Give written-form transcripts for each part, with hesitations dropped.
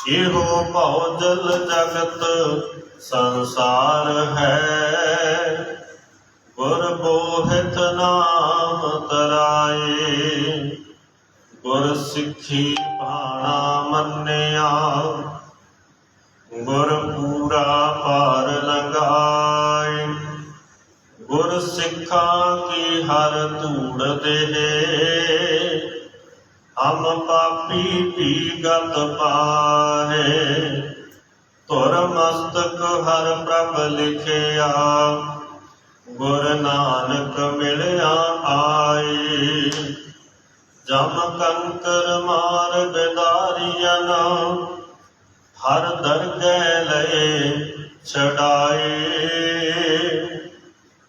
एहो भौजल जगत संसार है, गुर बोहित नाम तराए। गुर सिखी भाणा मन्निया, गुर पूरा पार लगाए। गुर सिखा की हर धूड़ देहे, हम पापी भी गत पाहे। तुर मस्तक हर प्रभ लिखिया, गुर नानक मिलिया आए। जम कंकर मार बिदारियन, हर दरगह लए छड़ाए।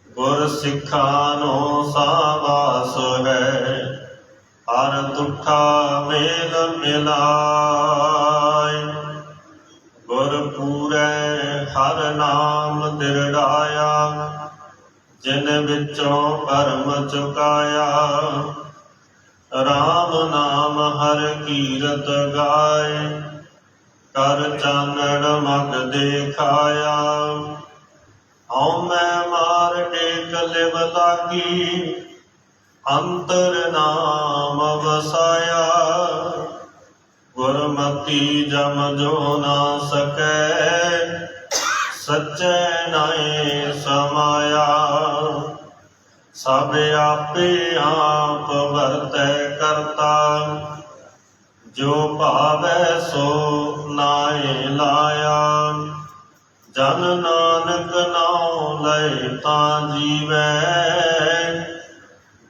गुर सिखानो सावास है, हर तुठा मेल मिलाए। गुर पूरै हर नाम दिरड़ाया, जिन विचों भरम चुकाया। राम नाम हर कीरत गाए, कर चानड़ मग देखाया। हऊँ मैं मार टेक लिव लागी, अंतर नाम वसाया। गुरमति जम जो ना सकै, सच्चे नाए समाया। सब आपे आप वरतै करता, जो भावै सो नाए लाया। जन नानक नाम लय तां जीवै,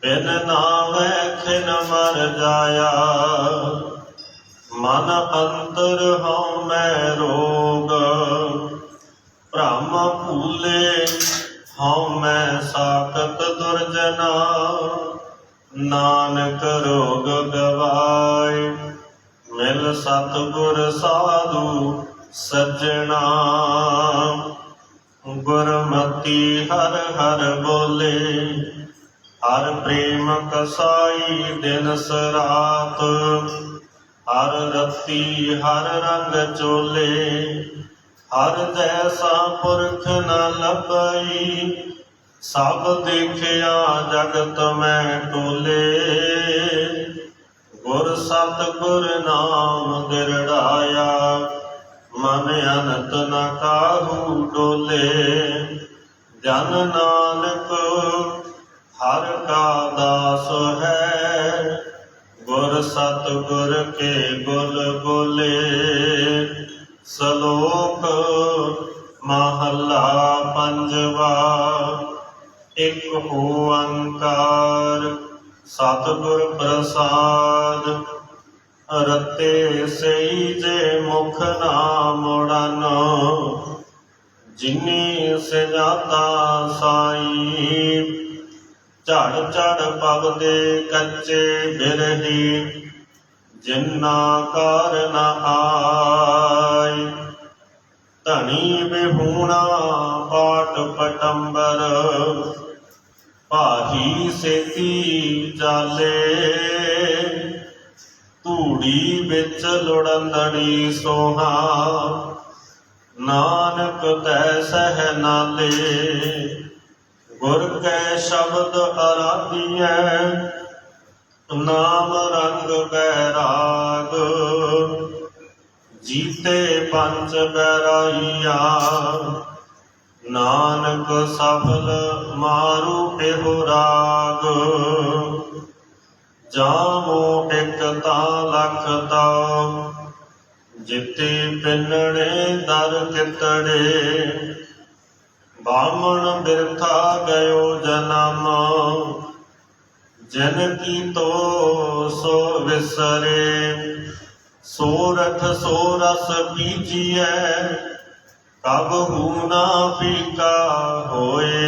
बिन नावै खिन मर जाया। मन अंतर हऊँ मैं रोग, भ्रम भूले हऊँ मैं साकत दुर्जना। नानक रोग गवाए, मिल सतगुर साधु सज्जना। गुरमति हर हर बोले, हर प्रेम कसाई दिन सरात। हर रति हर रंग चोले, हर जैसा पुरख न लभई। सब देखिया जगत में टोले, गुर सतगुर नाम दिरड़ाया। मन अनत न काहू डोले, जन नानक हर का दास है। गुर सतगुर के गुल बोले, सलोक महला पंजवा। एक ओंकार सतगुर प्रसाद, रते सई जे मुख ना मुड़न। जिनी से जाता साई, झड़ झड़ पवदे कच्चे बिरही। जिन्ना कार न आय, धनी बिहूणा पाट पटंबर। भाही सेती जाले, धूड़ी बिच लुड़ंदड़ी सोहा। नानक तै सह नाले, गुर कै शब्द आराधियै। नाम रंग बैराग, जीते पंच बैराइया। नानक सफल मारू एहो राग, जामो एक ता लख ताव। जिते पिनड़े दर कितड़े, बामण बिरथा गयो जन्म। जिन की तो सो विसरे, सोरठ सोरस पीजिए। कबहू ना फीका होए,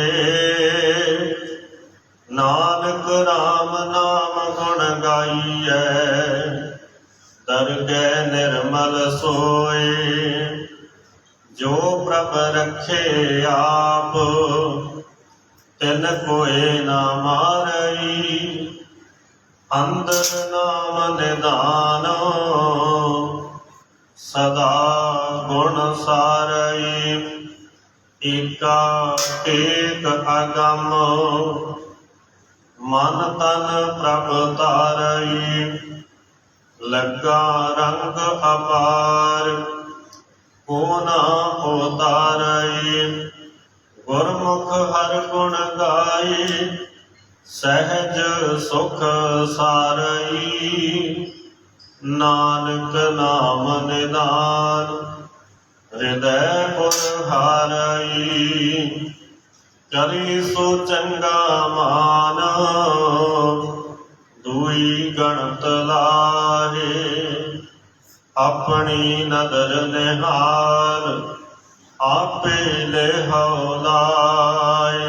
नानक राम नाम गुण गाइए। दरगह निर्मल सोए, जो प्रभ रखे आप। तिन कोय ना मारई, अंदर नाम निदान। सदा गुण सारई। एका टेक अगम मन तन प्रभ तारई। लगा रंग अपार को ना उतारई। गुरमुख हर गुण गाई सहज सुख सारई। नानक नाम निदान हृदय पुर हारई। करी सो चंगा मान दुई गणत लाहे। अपनी नदर निहार आपे लेहो लाए।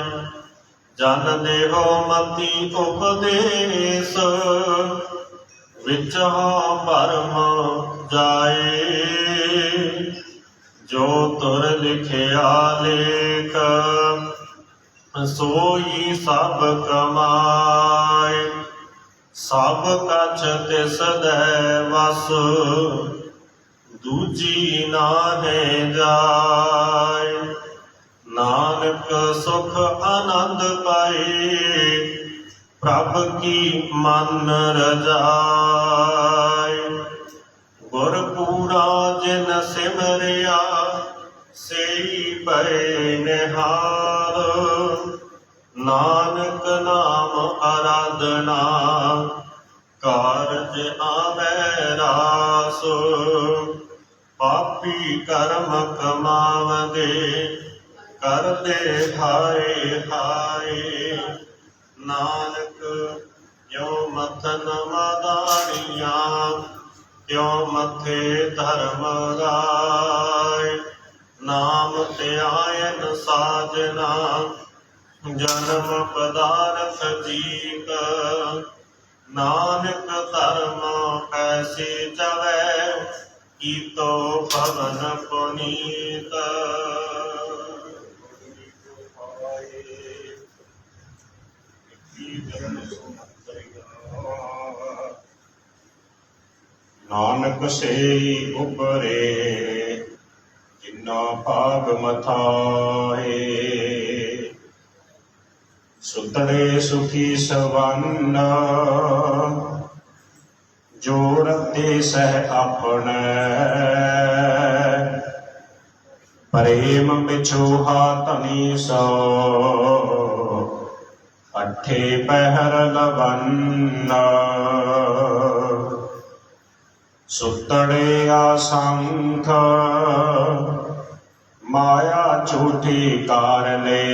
जन देहो मति उपदेश विच भरम जाए। जो तुर लिखिया लेख सोई सब कमाए। सब कछ तिस दै वस दूजी नाहे जाए। नानक सुख आनंद पाए प्रभ की मन रजाए। गुर पूरा जिन सिमरिया सेई पै निहाल। नानक नाम आराधना कारज आवे रास। पापी कर्म कमावदे करदे हाय हाय। नानक यो मथन मदानिया क्यों मथे धर्म गाय। नाम त्यायन साजना जन्म पदारथ जीत। नानक धर्म ऐसे चले की तो पवन पुनीत। नानक से उपरे जिन्ना भाग मथाए। सुतड़े सुखी सवन्न जोड़ते सह अपने। प्रेम बिछोहा तनी सो अठे पहर लवन्न। सुतड़े आसंख माया झूठी कार ले।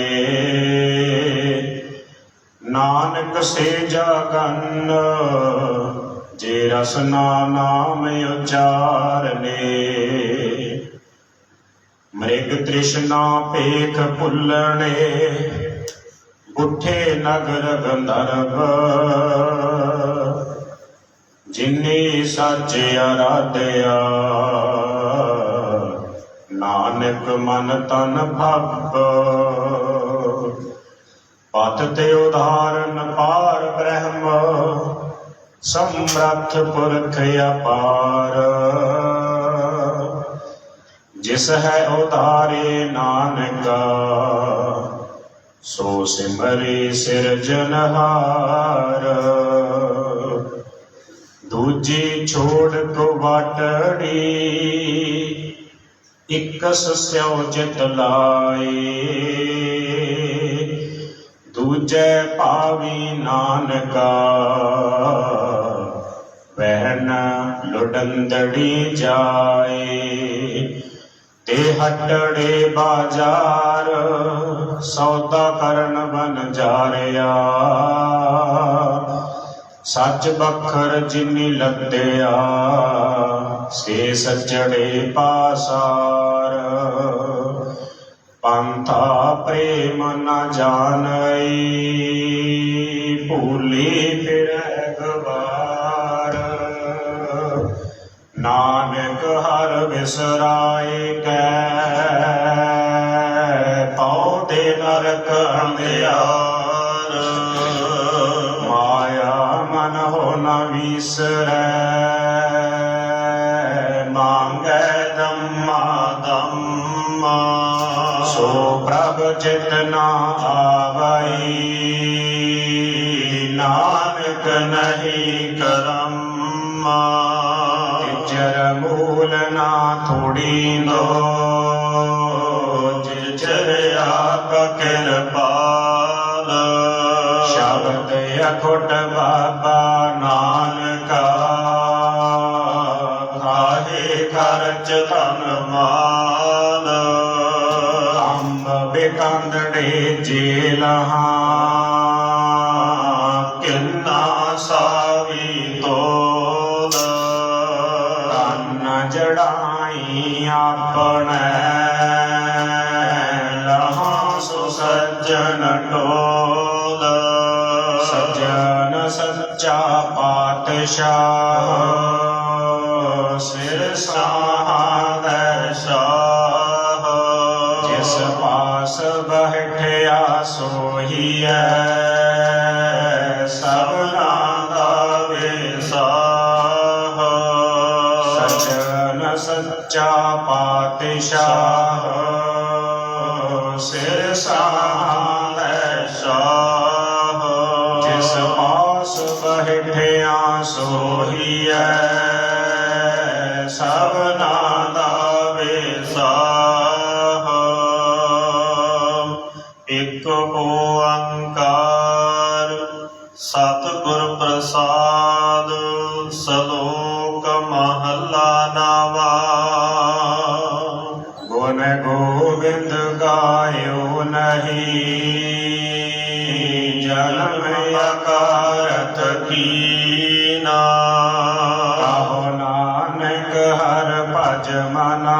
नानक से जागन जे रसना नाम उचारने। मृग तृष्णा पेख पुलने उठे नगर गंधर्व। जिन्नी सच आराध्या नानक मन तन भव। पथ ते उदाहरण पार ब्रह्म समर्थ पुरख अपार। जिस है उदारे नानका सो सिमरे सिरजनहार। दूजी छोड़ को वाटड़ी इकस स्यो चित लाए। दूजे पावी नानका वहन लुडंदड़ी जाए। ते हटड़े बाजार सौदा करन बन जारिया। सच बखर जिनी लद्या से सचड़े पासार। पंथा प्रेम न जानई भूली फिर गवार। नानक हर बिसराए कै पौधे नरक अंधियार। माया मन हो न विसरै मांगै ਸੋ ਪ੍ਰਭ ਚਿਤ ਨਾ ਆਵਈ ਨਾਨਕ ਨਹੀਂ ਕਰਮ ਜਿਜਰ ਮੂਲ ਨਾ ਥੋੜੀ ਦੋ ਜਿਜਰ ਆਪ ਕਿਰਪਾਲ ਸ਼ਬਦ ਅਖੁੱਟ ਬਾਬਾ ਨਾਨਕਾ ਖਾਹੇ ਖਰਚ ਧਨ ਮਾਲ ਅੰਬ ਬਿਕੰਦੜੇ ਜੇਲਹਾਂ ਕਿੰਨਾ ਸਾਵੀ ਤੋਲ ਕੰਨ ਜੜਾਈ ਆਪਣੇ ਲਹਾਂ ਸੋ ਸੱਜਣ ਟੋਲ ਸੱਜਣ ਸੱਚਾ ਪਾਤਸ਼ਾਹ ਸਿਰ ਸਾਹੈ ਸਾਹ ਜਿਸ ਪਾਸ ਬੈਠਿਆ ਸੋਹੀਐ ਸਭਨਾ ਦਾ ਵਿਸਾਹ ਸੱਜਣ ਸੱਚਾ ਪਾਤਸ਼ਾਹ ਸਿਰ ਸਾਹੈ ਸਾਹ ਜਿਸ ਪਾਸ ਬੈਠਿਆ ਸੋਹੀਐ ਸਭਨਾ ਦਾ ਵਿਸਾਹ ਇਕ ਓੰਕਾਰ ਸਤਿਗੁਰ ਪ੍ਰਸਾਦ ਸਲੋਕ ਮਹਲਾ ਨਾਵਾ ਗੁਣ ਗੋਬਿੰਦ ਗਾਇਓ ਨਹੀਂ ਜਨਮ ਅਕਾਰਤ ਕੀਨਾ ਕਹੋ ਨਾਨਕ ਹਰ ਭਜ ਮਨਾ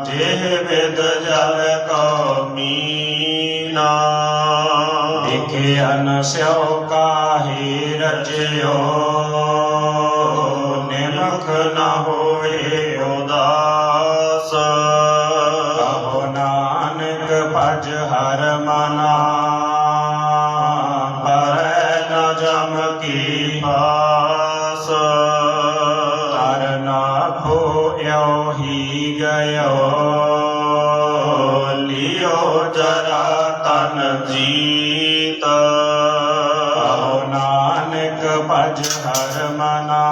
ਜਿਹ ਵਿਦ ਜਲ ਕੋ ਮੀਨਾ ਵਿਖਿਆਨ ਸਿਉ ਕਾਹੀ ਰਚਿਓ ਨਿਮਖ ਨ ਹੋਏ ਉਦਾਸ ਕਹੋ ਨਾਨਕ ਭਜ ਹਰ ਮਨਾ ਪਰੈ ਨ ਜਮ ਕੀ ਪਾਸ ਤਰਨਾ ਹੋਇਓ ਹੀ ਗਇਓ ਲਿਓ ਜਰਾ ਤਨ ਜੀਤ ਕਹੋ ਨਾਨਕ ਭਜ ਹਰ ਮਨਾ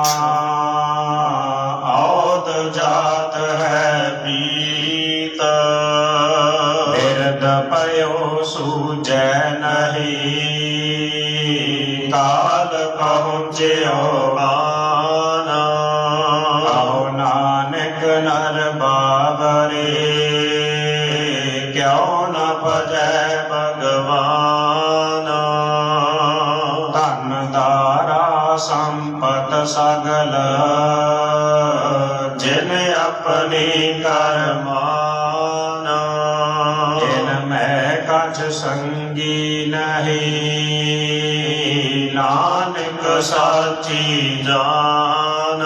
ਔਦ ਜਾਤ ਹੈ ਪੀਤ ਬਿਰਦ ਪਇਓ ਸੂਜੈ ਨਹੀਂ ਕਾਲ ਪਹੁੰਚਿਓ ਆਨ ਕਹੋ ਨਾਨਕ ਨਰ ਬਾਵਰੇ ਕਿਉ ਨ ਭਜੈ ਭਗਵਾਨ ਧਨ ਦਾਰਾ ਸੰਪਤ ਸਗਲ ਜਿਨ ਆਪਣੀ ਕਰਮਾਨ ਜਿਨ ਮੈਂ ਕਛ ਸੰਗੀ ਨਹੀਂ ਨਾਨਕ ਸਾਚੀ ਜਾਨ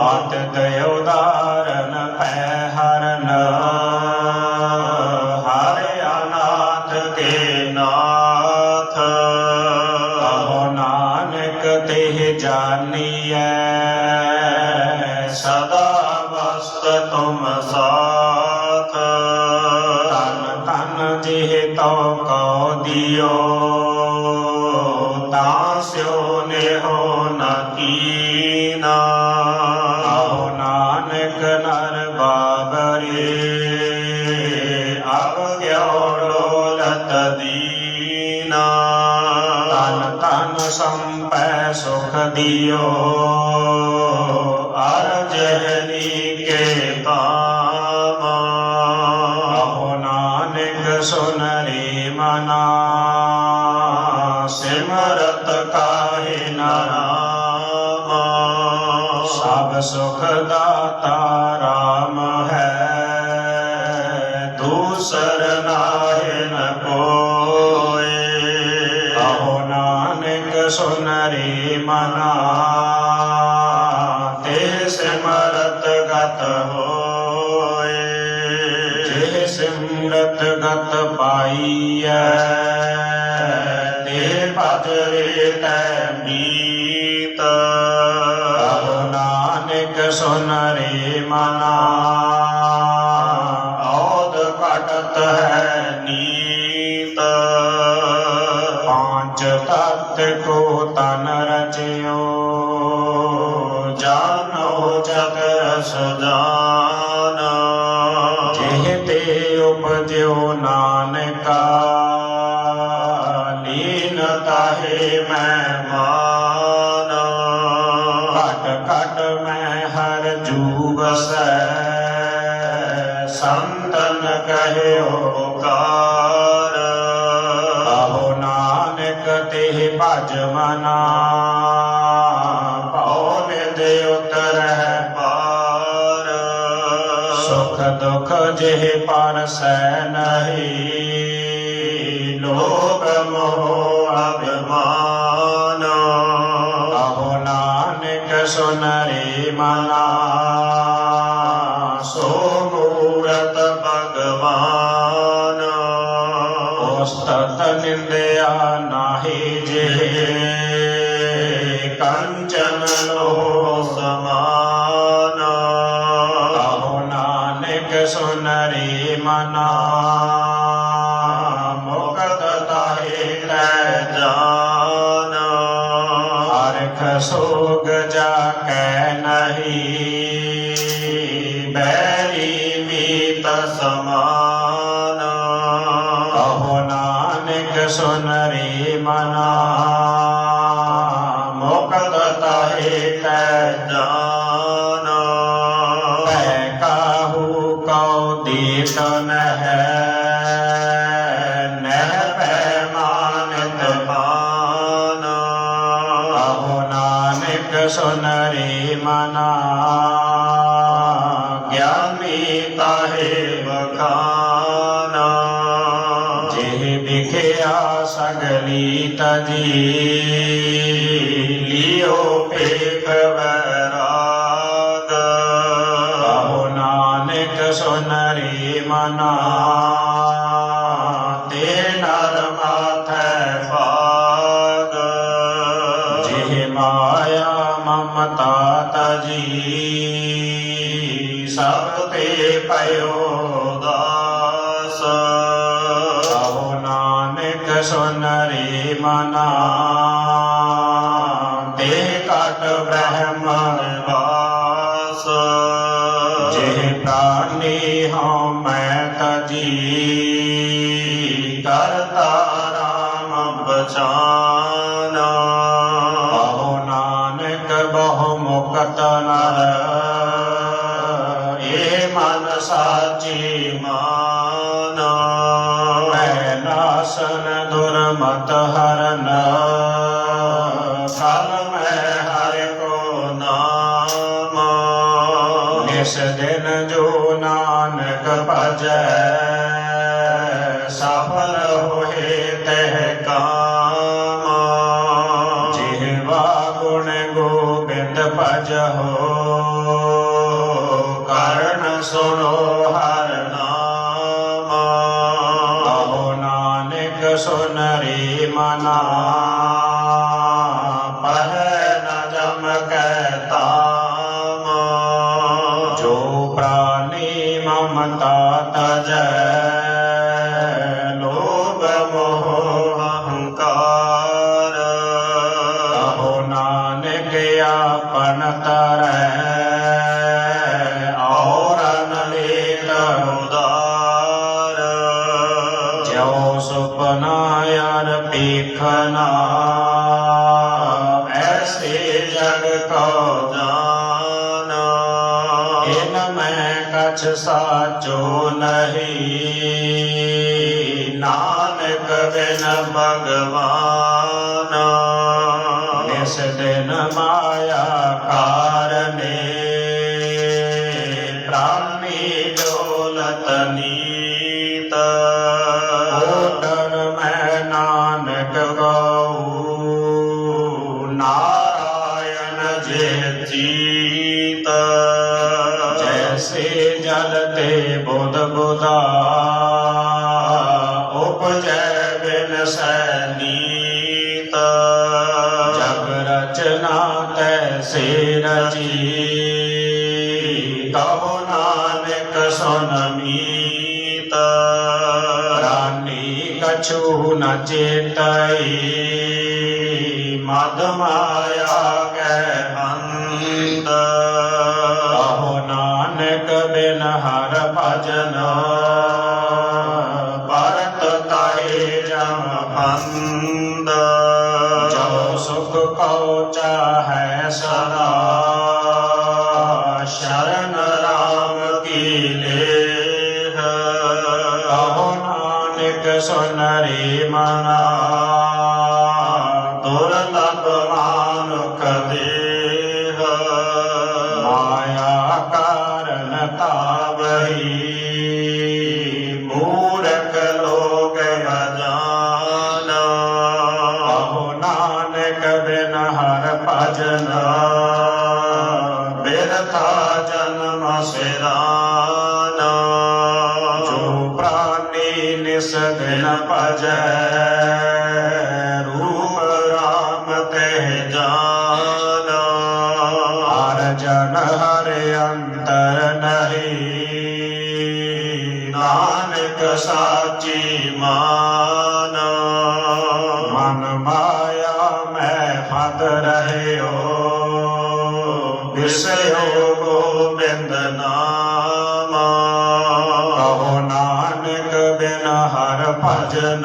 ਆਤਿਤ ਉਦਾਰਨ ਪੈ ਹਰਨ ਹਰਿ ਅਨਾਥ ਕੇ ਨਾਥ ਕਹੋ ਨਾਨਕ ਤੇ ਜਾਨੀਐ ਸਦਾ ਵਸਤ ਤੁਮ ਸਾਥ ਤਨ ਤਨ ਜਿਹ ਤੋ ਕਉ ਦਿਓ ਤਾਂ ਸਿਓ ਨੇਹੋ ਨ ਕੀਨਾ ਕਹੋ ਨਾਨਕ ਨਰ ਬਾਬਰੇ ਅਬ ਗਿਓ ਡੋਲਤ ਦੀਨਾ ਤਨ ਤਨ ਸੰਪੈ ਸੁਖ ਦਿਓ ਅਰਜਨੀ ਕੇ ਕਾਮ ਕਹੋ ਨਾਨਕ ਸੁਨ ਰੇ ਮਨਾ ਸਿਮਰਤ ਕਾਹੇ ਨਾਮ ਸਭ ਸੁਖ ਦਾਤਾ ਰਾਮ ਹੈ ਦੂਸਰ ਨਾਹਿ ਨ ਕੋਇ ਕਹੋ ਨਾਨਕ ਸੁਨ ਰੇ ਮਨਾ ਤੇ ਸਿਮਰਤ ਗਤ ਹੋਏ ਜੇ ਸਿਮਰਤ ਗਤ ਪਾਈਐ ਤੇ ਭਜ ਰੇ ਤੈ ਮੀਤ ਕਹੋ ਨਾਨਕ ਸੁਨ ਰੇ ਮਨਾ ਰਜੂ ਬਸੈ ਸੰਤਨ ਕਹਿਓ ਕਾਰ ਆਹੋ ਨਾਨਕ ਤੇ ਭਜ ਮਨਾ ਭਉ ਨਿੰਦ ਉਤਰਹਿ ਪਾਰ ਸੁਖ ਦੁਖ ਜਿਹ ਪਰਸੈ ਨਹੀਂ ਲੋਭ ਮੋਹ ਅਭਿਮਾਨ ਆਹੋ ਨਾਨਕ ਸੁਨ ਰੇ ਮਨਾ ਸੋ ਮੂਰਤ ਭਗਵਾਨ ਉਸਤਤ ਨਿੰਦਿਆ ਨਾਹੀ ਜੇ ਕੰਚਨ ਲੋ ਸਮਾਨ ਆਹੋ ਨਾਨਕ ਸੁਨ ਰੇ ਮਨਾ ਮੁਕਤ ਤਾਹੇ ਤੈ ਜਾਨ ਹਰਿ ਸੋਗ ਜਾ ਕੈ ਨਹੀਂ ਬੈਰੀ ਮੀਤ ਸਮਾਨ ਆਹੋ ਨਾਨਕ ਸੁਨ ਰੇ ਮਨਾ ਮੁਕਤ ਤਾਹੇ ਤੈ ਜਾਨ ਪੈ ਕਾਹੂ ਕਉ ਦੀਤ ਨਹਿ ਨਹਿ ਪੈ ਮਾਨਿਤ ਪਾਨ ਆਹੋ ਨਾਨਕ ਸੁਨ ਰੇ ਮਨਾ ਗਿਆਨੀ ਤਾਹੇ ਬਖਾਨ ਜਿਹ ਵਿਖਿਆ ਸਗਲੀ ਤਜੀ ਲਿਓ ਭੇਖ ਵੈਰਾਗ ਆਹੋ ਨਾਨਕ ਸੁਨ ਰੇ ਮਨਾ ਤੇ ਨਰ ਮਾਥੈ ਭਾਗ ਜਿਹ ਮਾਇਆ ਮਮਤਾ ਤਜੀ ਸਭ ਤੇ ਪਇਓ ਦਾਸ ਆਹੋ ਨਾਨਕ ਸੁਨ ਰੇ ਮਨਾ ਤੇ ਘਟ ਬ੍ਰਹਮਣ ਵਾਸ ਜਿਹ ਪ੍ਰਾਨੀ ਹਉ ਮੈਂ ਤਜੀ ਕਰਤਾ ਰਾਮ ਬਚਾਨ ਆਹੋ ਨਾਨਕ ਬਹੁ ਮੁਕਤ ਨਰ ਮਨ ਸਾਚੀ ਮਾਨ ਮੈਂ ਨਾਸਨ ਦੁਰਮਤ ਹਰਨ ਕਲ ਮੈਂ ਹਰਿ ਕੋ ਨਾਮ ਨਿਸ ਦਿਨ ਜੋ ਨਾਨਕ ਭਜੈ ਸਫਲ ਹੋਏ ਤਹਿ ਕਾਮ ਜਿਹਵਾ ਗੁਣ ਗੋਬਿੰਦ ਭਜਹੁ ਕਰਨ ਸੁਣੋ ਹਰ ਨਾਮ ਆਹੋ ਨਾਨਕ ਸੁਨ ਰੇ ਮਨਾ ਪਹਿ ਨ ਜਮ ਕੈ ਤਾਮ ਜੋ ਪ੍ਰਾਨੀ ਮਮਤਾ ਤਜੈ ਲੋਭ ਮੋਹ ਅਹੰਕਾਰ ਆਹੋ ਨਾਨਕ ਆਪਨ ਤਰੈ ਸੁਪਨਾ ਯਾਰ ਪੇਖਨਾ ਐਸੇ ਜਗ ਕੋ ਜਾਨ ਇਨ ਮੈਂ ਕਛ ਸਾਚੋ ਨਹੀਂ ਨਾਨਕ ਬਿਨ ਭਗਵਾਨ ਇਸ ਦਿਨ ਮਾਇਆ ਕਾਰਨੇ ਪ੍ਰਾਨੀ ਡੋਲਤ ਨੀਤ ਮੈਂ ਨਾਨਕ ਗਾਉ ਨਾਰਾਇਣ ਜੇ ਚੀਤ ਜੈਸੇ ਜਲ ਤੇ ਬੁਧ ਬੁਧਾ ਉਪਜੈ ਬਿਨ ਸੈ ਨੀਤ ਜਗ ਰਚਨਾ ਤੈਸੇ ਰਚੀ ਕਹੋ ਨਾਨਕ ਸੁਨ ਮੀਤ ਕਛੂ ਨ ਚੇਤਈ ਮਦ ਮਾਇਆ ਕੈ ਅੰਤ ਆਹੋ ਨਾਨਕ ਬਿਨ ਹਰ ਭਜਨ ਭਰਤ ਤਾਹੇ ਜਮ ਫੰਦ ਜੋ ਸੁਖ ਕਉ ਚਾਹੈ ਸਦਾ ਸ਼ਰ ਸੁਨਰੀ ਮਨਾ ਦੁਰਲਭ ਮਾਨੁਖ ਦੇਹ ਮਾਇਆ ਕਾਰਨ ਤਾਵਹੀ ਮੂਰਖ ਲੋਕ ਅਜਾਨ ਕਹੋ ਨਾਨਕ ਬਿਨ ਹਰਿ ਭਜਨ ਬਿਰਥਾ ਜਨਮ ਸਿਰਾਨ ਜੋ ਪ੍ਰਾਨੀ ਨਿਸ ਦਿਨ ਭਜੈ ਰੂਪ ਰਾਮ ਤੇ ਜਾਨ ਹਰਿ ਜਨ ਹਰਿ ਅੰਤਰ ਨਹੀਂ ਨਾਨਕ ਸਾਚੀ ਮਾਨ ਮਨ ਮਾਇਆ ਮੈਂ ਫਤ ਰਹਿਓ ਵਿਸਰਿਓ ਗੋਬਿੰਦ ਨਾਮ ਕਹੋ ਨਾਨਕ ਬਿਨ ਹਰਿ ਭਜਨ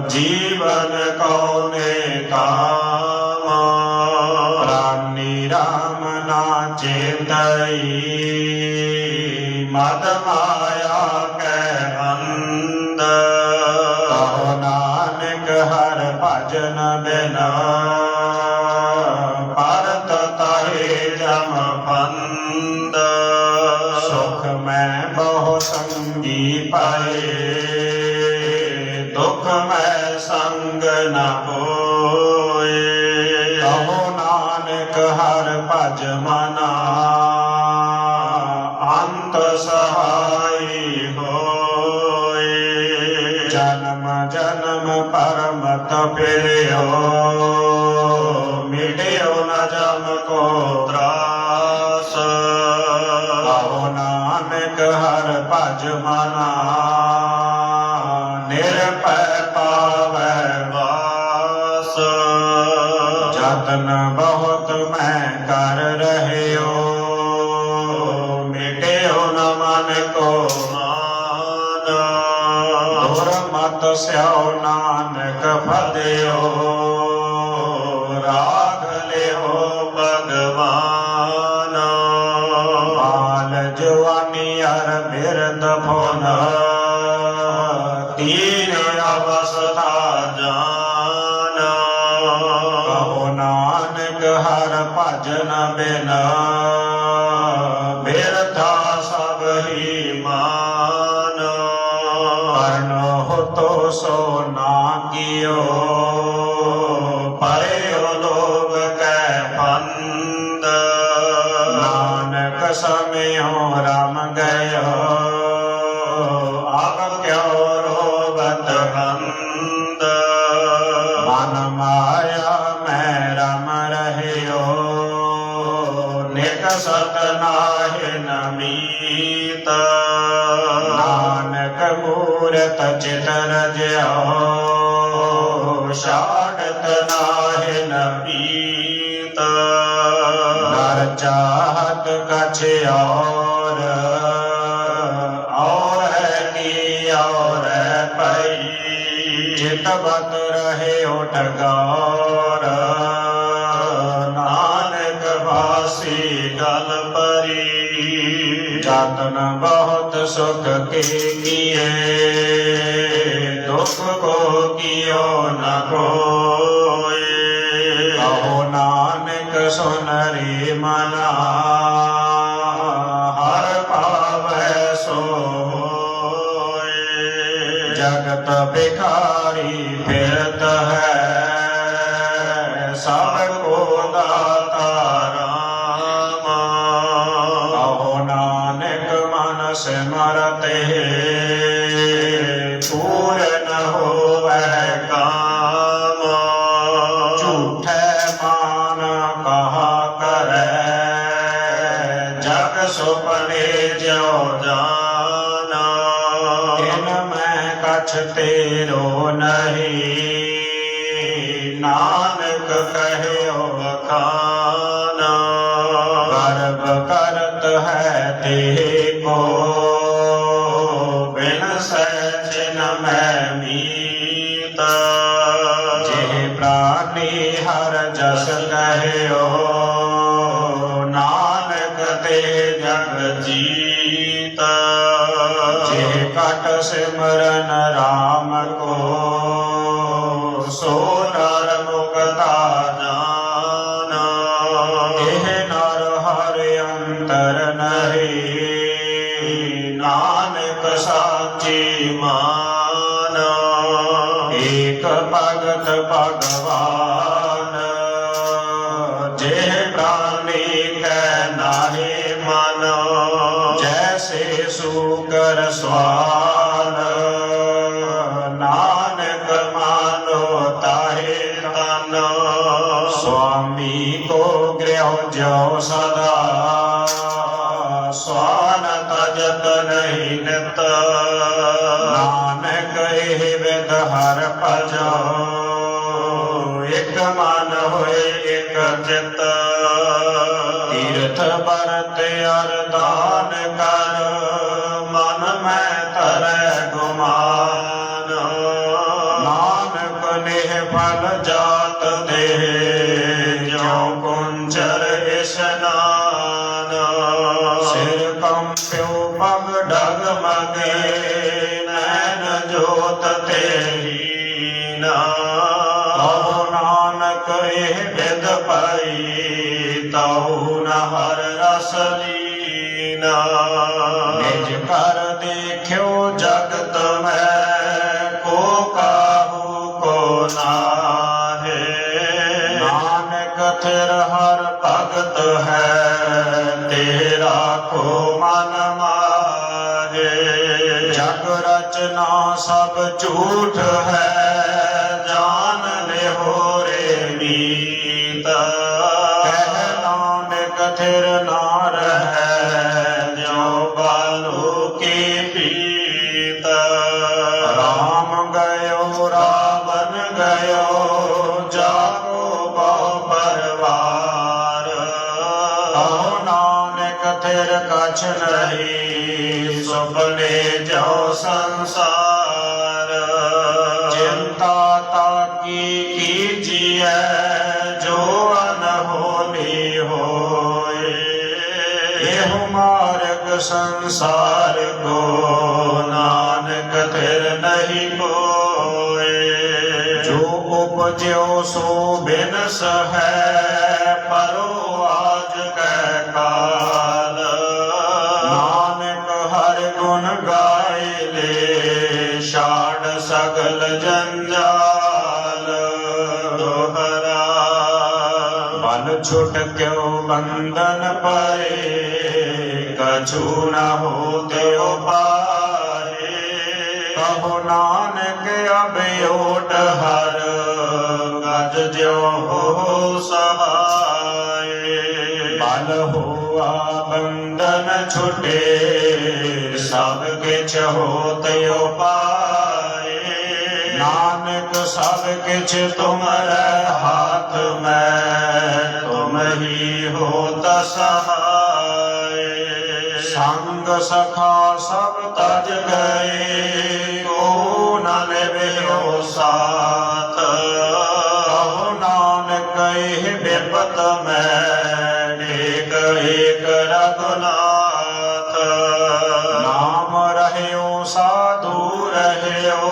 ਜੀਵਨ ਕਉਨੇ ਕਾਮ ਪ੍ਰਾਨੀ ਰਾਮ ਨਾ ਚੇਤਈ ਮਦ ਮਾਇਆ ਕੈ ਅੰਧ ਕਹੋ ਨਾਨਕ ਹਰਿ ਭਜਨ ਬਿਨਾ ਪਰਤ ਤਾਹੇ ਜਮ ਫੰਦ ਸੁਖ ਮੈਂ ਬਹੁ ਸੰਗੀ ਪਾਏ ਦੁਖ ਮੈਂ ਸੰਗ ਨ ਹੋਏ ਕਹੋ ਨਾਨਕ ਹਰਿ ਭਜ ਮਨਾ ਅੰਤ ਸਹਾਈ ਹੋਏ ਜਨਮ ਜਨਮ ਪਰਮਤ ਫਿਰਿਓ ਮਿਟਿਓ ਨ ਜਮ ਕੋ ਤਰਾਸ ਕਹੋ ਨਾਨਕ ਹਰਿ ਭਜ ਮਨਾ ਨਿਰਭੈ ਪਾਵੈ ਵਾਸ ਜਤਨ ਬਹੁਤ ਮੈਂ ਕਰ ਰਹਿਓ ਮਿਟਿਓ ਨ ਮਨ ਕੋ ਮਾਨ ਦੁਰਮਤਿ ਸਿਓ ਨਾਨਕ ਫਦਿਓ ਰਾਗ ਲਿਓ ਭਗਵਾਨ ਬਾਲ ਜਵਾਨੀ ਅਰ ਬਿਰਦ ਫੁਨ ਤੀਨ ਅਵਸਥਾ ਜਾਨ ਕਹੋ ਨਾਨਕ ਹਰਿ ਭਜਨ ਬਿਨ ਬਿਰਥਾ ਸਭ ਹੀ ਮਾਨ ਪਰਨਹੁ ਤੋ ਸੋ ਨਾ ਕੀਓ ਪਰਿਓ ਲੋਭ ਕੈ ਫੰਦ ਨਾਨਕ ਸਮਿਓ ਰਮ ਗਇਓ ਆਪ ਕਿਉ ਰੋਵਤ ਹੰਦ ਮਨ ਮਾਇਆ ਮੈਂ ਰਮ ਰਹਿਓ ਨਿਕ ਸਤ ਨਾਹਿ ਨਮੀਤ ਨਾਨਕ ਮੂਰਤ ਚਿਤ ਰਜਿਓ ਛਾੜਤ ਨਾਹਿ ਨਪੀਤ ਨਰ ਚਾਹਤ ਕਛ ਔਰ ਹੈ ਕੀ ਔਰ ਪਈ ਚਿਤ ਬਤ ਰਹੇ ਠਗਾਰ ਨਾਨਕ ਵਾਸੀ ਗਲ ਪਰੀ ਜਤਨ ਬਹੁਤ ਸੁਖ ਕੇ ਕੀਏ ਦੁਖ ਕੋ ਕੀਓ ਨ ਕੋਏ ਕਹੋ ਨਾਨਕ ਸੁਨਰੀ ਮਨਾ ਹਰਿ ਭਾਵੈ ਸੋ ਹੋਏ ਜਗਤ ਬਿਖਾਰੀ ਫਿਰਤ ਹੈ ਸਭ ਕੋ ਦਾਤਾ ਰਾਮ ਕਹੋ ਨਾਨਕ ਮਨ ਸਿਮਰਤੇ ਪੂਰਨ ਹੋਵੈ ਕਾਮ ਝੂਠੈ ਮਾਨ ਕਹਾ ਕਰੈ ਜਗ ਸੁਪਨੇ ਜਿਉ ਜਾਨਾ ਤਿਨ ਮੈਂ ਕਛ ਤੇਰੋ ਨਹੀਂ ਨਾਨਕ ਕਹਿਓ ਵਖਾਨਾ ਗਰਭ ਕਰਤ ਹੈ ਤੇ ਕੋ ਬਿਨ ਸਚਿਨ ਮੈਂ ਮੀਤ ਜੇ ਪ੍ਰਾਨੀ ਹਰ ਜਸ ਕਹਿਓ ਨਾਨਕ ਤੇ ਜਗ ਜੀਤ ਜੇ घट सिमरन राम को सो नर मुक्ता जाना। एह नर हर अंतर नहीं नानक साची मान। एक भगत भगवान जे प्राणी कै नाहि मन। जैसे सूकर स्वान नानक मानो ताहे तन। स्वामी को गृह जो सदा स्वान तजत नहीं नित। नानक एह विद हर भजो एक मन होए एक चित। तीर्थ बरत अरदान कर मन में तरह गुमान। नानक नेह फल जात दे जो कुंचर स्नान। सिर कंप्यो पग डगमगे नैन जोत तेहीना। कहो नानक एह विद पाई तहु न हर रस लीना। निज कर देखियो जगत में को काहू को नाहे। नानक थिर हर भगत है तेरा को मन माहे। जग रचना सब झूठ है जान ले हो रे मीत। कह नानक थिर नार है जो बालू की पीत। राम गयो रावण गयो जाको बहु परवार। कहो नानक थिर कछ नहीं सुपने जो संसार। चिंता ताकी कीजिए जो अनहोनी होए। एह मार्ग संसार को नानक थिर नहीं कोए। जो उपज्यो सो बिनस है परो आज कै काल। नानक हर गुण गाय ले शाड़ सकल जंजाल। दोहरा बल छुट क्यों बंधन परे कछु न होते पाए। कहो नानक अब ओट हर गज जो हो सहाय। बल हुआ बंधन छुटे सब किछ होते पाए। नानक सब किछ तुम्हारे हाथ में तुम ही होत सहाय। संग सखा सब तज गए को न लेवियो साथ। कहो नानक एह विपत में एक एक रघुनाथ। नाम रह्यो साधु रह्यो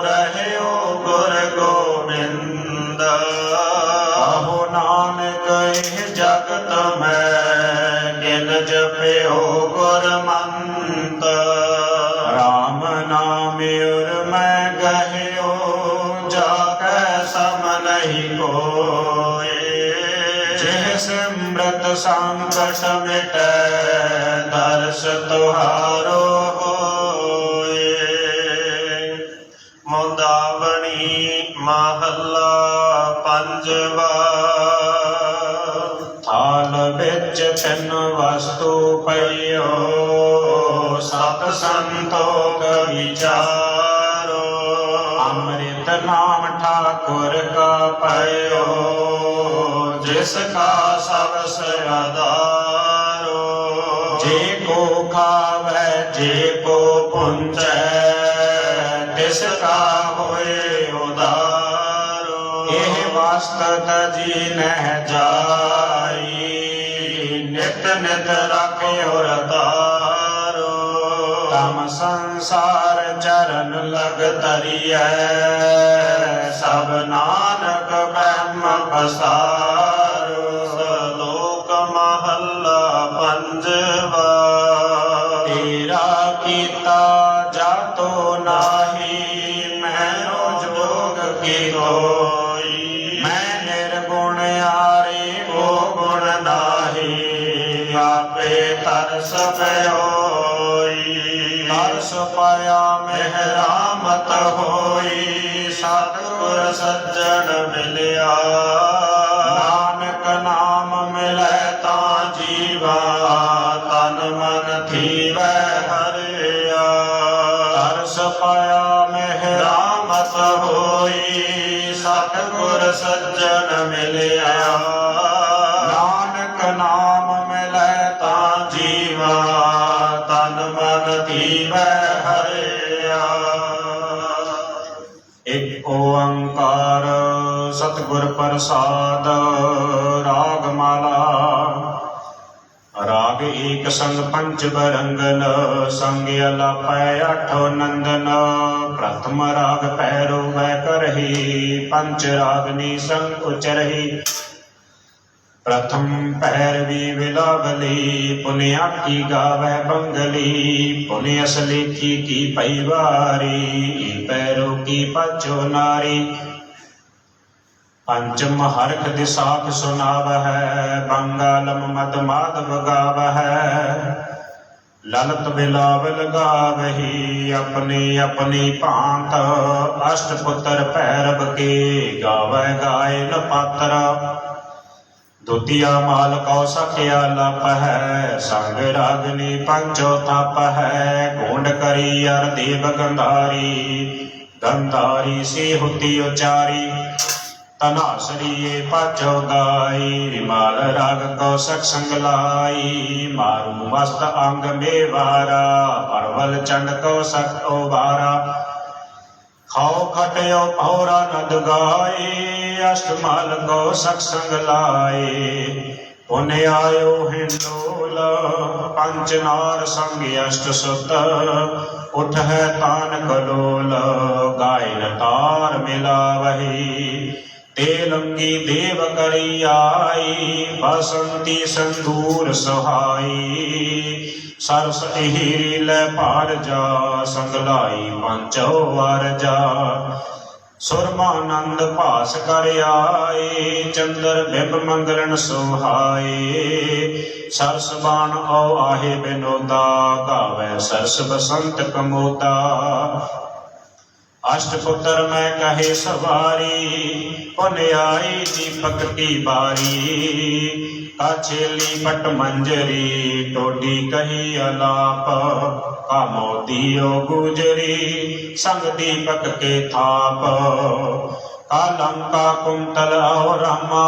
रह्यो गुर गोविंद। कहो नानक एह जगत में गिन जप्यो गुर मंत। राम नाम उर मैं गह्यो जाकै सम नहीं कोए। जिह सिमरत संकट मिटै दर्श तुहारो होए। मुंदावनी महला पंजवा। थाल बिच तिन वस्तु पइयो सत संतोख विचारो। अमृत नाम ठाकुर का पयो जिसका सबस आधारो। जे को खावे जे को पुंजै तिसका होए उदारो। एह वास्तत जी नह जाई नित नित रख्यो रतारो। तम संसार चरण लग तरिय सब नानक ब्रह्म पसारो श्लोक महला पंजवा तेरा कीता जातो नाही मैनो जोग की होई मैं निर्गुण यारे को गुण नाही आपे तरस पयोई तरस पाया मेहरामत होई सतगुर सज्जन मिलिया नानक नाम मिले ता जीवा तन मन थीवै हरिया तरस पाया मेहरामत होई सतगुर सज्जन मिलिया नानक नाम मिले ता जीवा तन मन थीवै हरिया एक ओंकार सतगुर प्रसाद राग माला राग एक संग पंच बरंगन संग अलापै आठो नंदन प्रथम राग पैरो वै करही पंच रागनी संग उचरही प्रथम पैरवी विलावली पुण्याठी गावै बंगली पुण्य असलेखी की पैवारी पैरों की पचो नारी पंचम हरख दिसाख सुनाव है बंगालम मद माधव गाव है ललत बिलावल गावही अपनी अपनी भांत अष्टपुत्र भैरव के गावै गायन पात्र द्वितीया माल कौ सखिया लप है संग रागनी पंचो थप है गोंड करी अर देव गंधारी गंधारी से होती उचारी तनासरी पाचो गाई रिमाल राग कौशक संग लाई मारू मस्त अंग मेवारा परवल चंड कौशक ओबारा खाओ खटयो पौरा नद गाए अष्टमाल कौशक संग लाए पुण्य आयो हिंडोल पंचनार संग अष्ट सुत उठ है तान कलोल गायन तार मिला वही तेलंगी देव करी आई बसंती संदूर सुहाई सरस हीरी लै पार जा संगलाई पंचो वार जा सुरमानंद भास कर आए चंद्र बिंब मंगलन सुहाए सरस बाण औ आहे बिनोदा गावे सरस बसंत कमोदा अष्टपुत्र मैं कहे सवारी पुण्य आई दीपक की बारी काछेली पट मंजरी टोडी कही अलाप का मोदियो गुजरी संग दीपक के थाप कालंका कुंतल और रामा